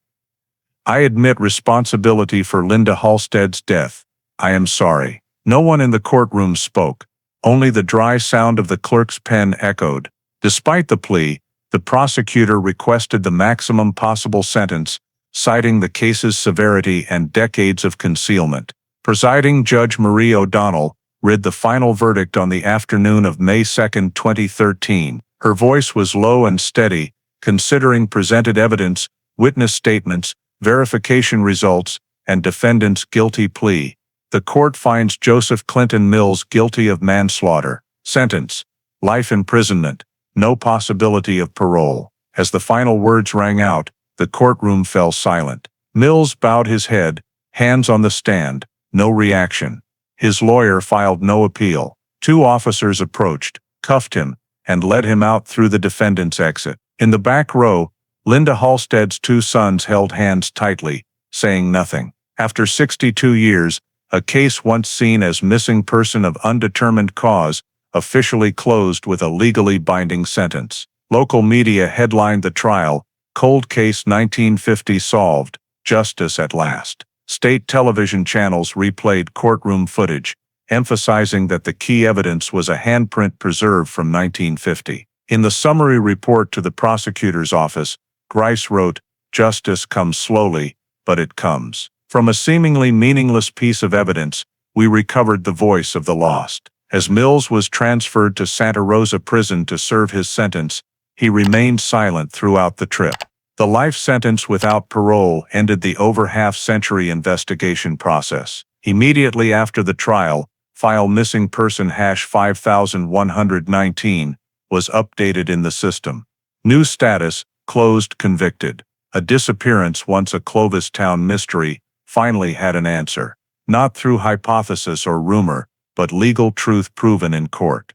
Speaker 1: "I admit responsibility for Linda Halstead's death. I am sorry." No one in the courtroom spoke. Only the dry sound of the clerk's pen echoed. Despite the plea, the prosecutor requested the maximum possible sentence, citing the case's severity and decades of concealment. Presiding Judge Marie O'Donnell read the final verdict on the afternoon of May 2, 2013. Her voice was low and steady, considering presented evidence, witness statements, verification results, and defendant's guilty plea. The court finds Joseph Clinton Mills guilty of manslaughter. Sentence: life imprisonment. No possibility of parole. As the final words rang out, the courtroom fell silent. Mills bowed his head, hands on the stand, no reaction. His lawyer filed no appeal. 2 officers approached, cuffed him, and led him out through the defendant's exit. In the back row, Linda Halstead's 2 sons held hands tightly, saying nothing. After 62 years, a case once seen as missing person of undetermined cause officially closed with a legally binding sentence. Local media headlined the trial, "Cold Case 1950 Solved, Justice at Last." State television channels replayed courtroom footage, emphasizing that the key evidence was a handprint preserved from 1950. In the summary report to the prosecutor's office, Grice wrote, "Justice comes slowly, but it comes." From a seemingly meaningless piece of evidence, we recovered the voice of the lost. As Mills was transferred to Santa Rosa Prison to serve his sentence, he remained silent throughout the trip. The life sentence without parole ended the over half-century investigation process. Immediately after the trial, file missing person #5119 was updated in the system. New status: closed convicted. A disappearance once a Clovis town mystery finally had an answer, not through hypothesis or rumor, but legal truth proven in court.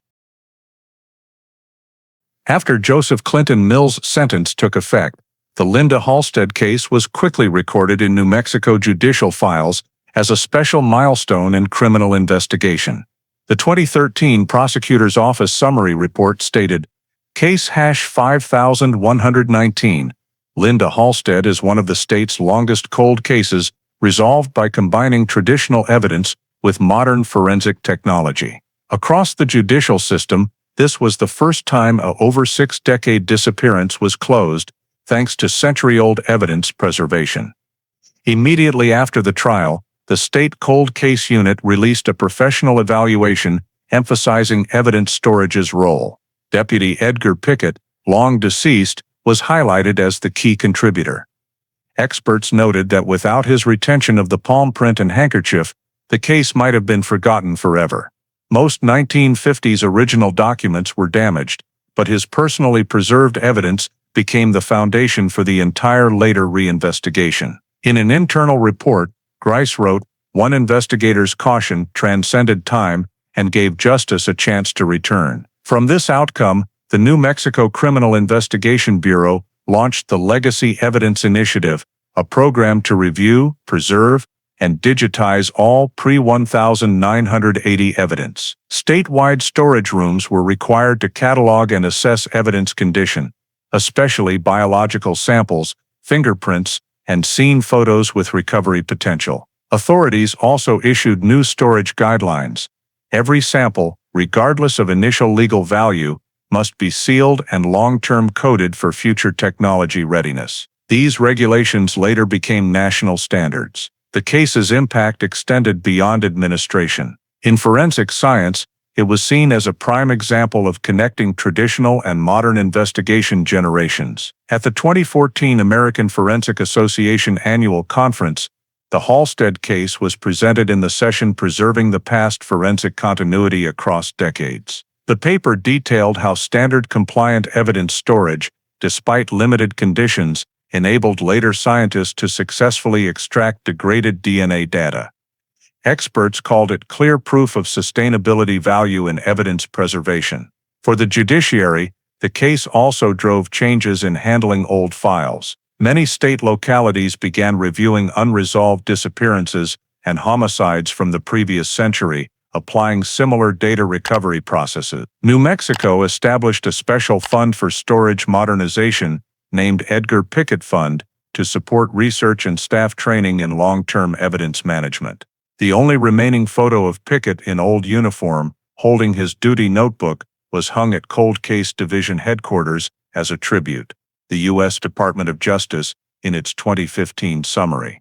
Speaker 1: After Joseph Clinton Mills' sentence took effect, the Linda Halstead case was quickly recorded in New Mexico judicial files as a special milestone in criminal investigation. The 2013 Prosecutor's Office summary report stated, "Case #5119. Linda Halstead is one of the state's longest cold cases, resolved by combining traditional evidence with modern forensic technology." Across the judicial system, this was the first time a over 6-decade disappearance was closed, thanks to century-old evidence preservation. Immediately after the trial, the State Cold Case Unit released a professional evaluation emphasizing evidence storage's role. Deputy Edgar Pickett, long deceased, was highlighted as the key contributor. Experts noted that without his retention of the palm print and handkerchief, the case might have been forgotten forever. Most 1950s original documents were damaged, but his personally preserved evidence became the foundation for the entire later reinvestigation. In an internal report, Grice wrote, "One investigator's caution transcended time and gave justice a chance to return." From this outcome, the New Mexico Criminal Investigation Bureau launched the Legacy Evidence Initiative, a program to review, preserve, and digitize all pre-1980 evidence. Statewide storage rooms were required to catalog and assess evidence condition, especially biological samples, fingerprints, and scene photos with recovery potential. Authorities also issued new storage guidelines. Every sample, regardless of initial legal value, must be sealed and long-term coded for future technology readiness. These regulations later became national standards. The case's impact extended beyond administration. In forensic science, it was seen as a prime example of connecting traditional and modern investigation generations. At the 2014 American Forensic Association Annual Conference, the Halstead case was presented in the session Preserving the Past: Forensic Continuity Across Decades. The paper detailed how standard-compliant evidence storage, despite limited conditions, enabled later scientists to successfully extract degraded DNA data. Experts called it clear proof of sustainability value in evidence preservation. For the judiciary, the case also drove changes in handling old files. Many state localities began reviewing unresolved disappearances and homicides from the previous century, applying similar data recovery processes. New Mexico established a special fund for storage modernization, named Edgar Pickett Fund, to support research and staff training in long-term evidence management. The only remaining photo of Pickett in old uniform, holding his duty notebook, was hung at Cold Case Division headquarters as a tribute. The U.S. Department of Justice, in its 2015 summary,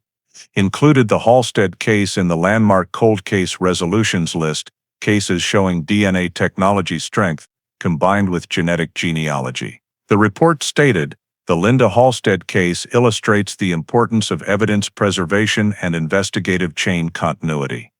Speaker 1: included the Halstead case in the landmark cold case resolutions list, cases showing DNA technology strength combined with genetic genealogy. The report stated, "The Linda Halstead case illustrates the importance of evidence preservation and investigative chain continuity.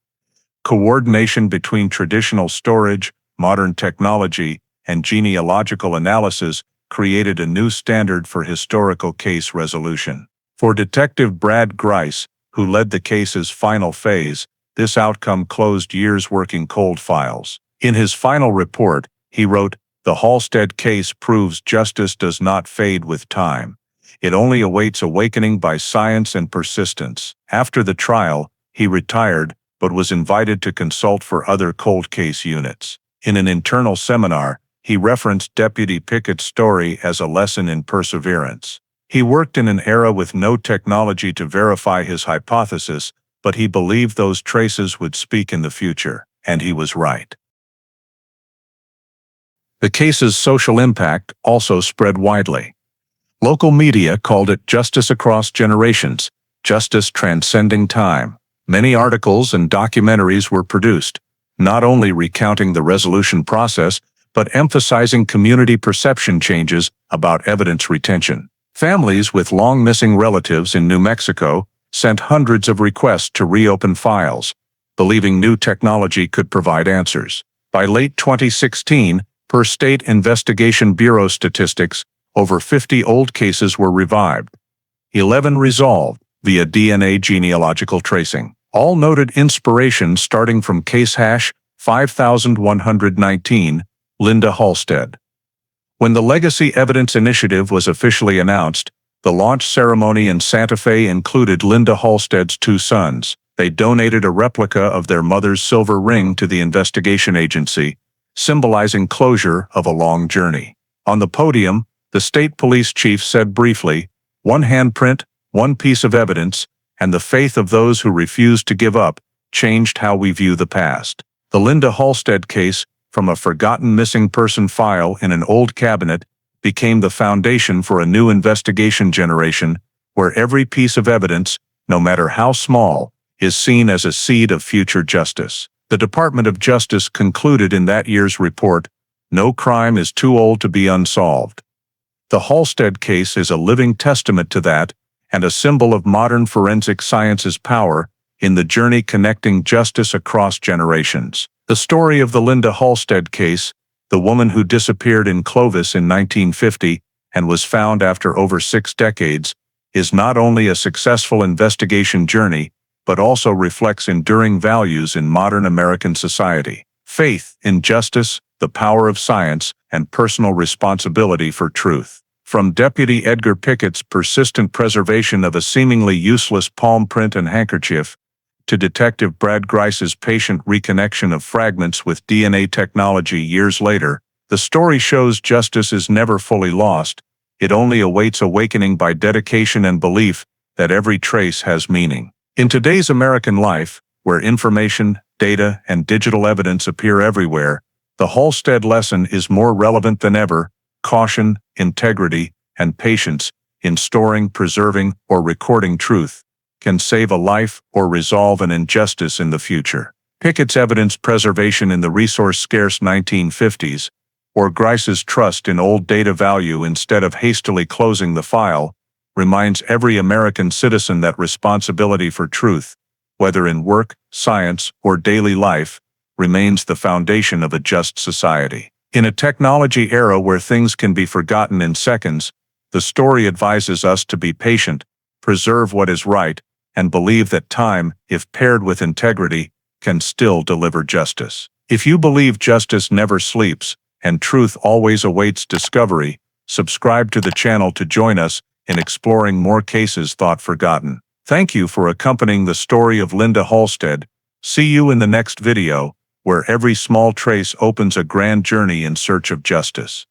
Speaker 1: Coordination between traditional storage, modern technology, and genealogical analysis created a new standard for historical case resolution." For Detective Brad Grice, who led the case's final phase, this outcome closed years working cold files. In his final report, he wrote, "The Halstead case proves justice does not fade with time. It only awaits awakening by science and persistence." After the trial, he retired, but was invited to consult for other cold case units. In an internal seminar, he referenced Deputy Pickett's story as a lesson in perseverance. He worked in an era with no technology to verify his hypothesis, but he believed those traces would speak in the future, and he was right. The case's social impact also spread widely. Local media called it justice across generations, justice transcending time. Many articles and documentaries were produced, not only recounting the resolution process, but emphasizing community perception changes about evidence retention. Families with long-missing relatives in New Mexico sent hundreds of requests to reopen files, believing new technology could provide answers. By late 2016, per State Investigation Bureau statistics, over 50 old cases were revived. 11 resolved via DNA genealogical tracing. All noted inspiration starting from case hash 5119, Linda Halstead. When the Legacy Evidence Initiative was officially announced, the launch ceremony in Santa Fe included Linda Halstead's 2 sons. They donated a replica of their mother's silver ring to the investigation agency, symbolizing closure of a long journey. On the podium, the state police chief said briefly, "One handprint, one piece of evidence, and the faith of those who refused to give up changed how we view the past." The Linda Halstead case, from a forgotten missing person file in an old cabinet, became the foundation for a new investigation generation, where every piece of evidence, no matter how small, is seen as a seed of future justice. The Department of Justice concluded in that year's report, "No crime is too old to be unsolved." The Halstead case is a living testament to that, and a symbol of modern forensic science's power in the journey connecting justice across generations. The story of the Linda Halstead case, the woman who disappeared in Clovis in 1950 and was found after over 6 decades, is not only a successful investigation journey, but also reflects enduring values in modern American society: faith in justice, the power of science, and personal responsibility for truth. From Deputy Edgar Pickett's persistent preservation of a seemingly useless palm print and handkerchief, to Detective Brad Grice's patient reconnection of fragments with DNA technology years later, the story shows justice is never fully lost. It only awaits awakening by dedication and belief that every trace has meaning. In today's American life, where information, data, and digital evidence appear everywhere, the Halstead lesson is more relevant than ever: caution, integrity, and patience in storing, preserving, or recording truth can save a life or resolve an injustice in the future. Pickett's evidence preservation in the resource-scarce 1950s, or Grice's trust in old data value instead of hastily closing the file, reminds every American citizen that responsibility for truth, whether in work, science, or daily life, remains the foundation of a just society. In a technology era where things can be forgotten in seconds, the story advises us to be patient, preserve what is right, and believe that time, if paired with integrity, can still deliver justice. If you believe justice never sleeps, and truth always awaits discovery, subscribe to the channel to join us in exploring more cases thought forgotten. Thank you for accompanying the story of Linda Halstead. See you in the next video, where every small trace opens a grand journey in search of justice.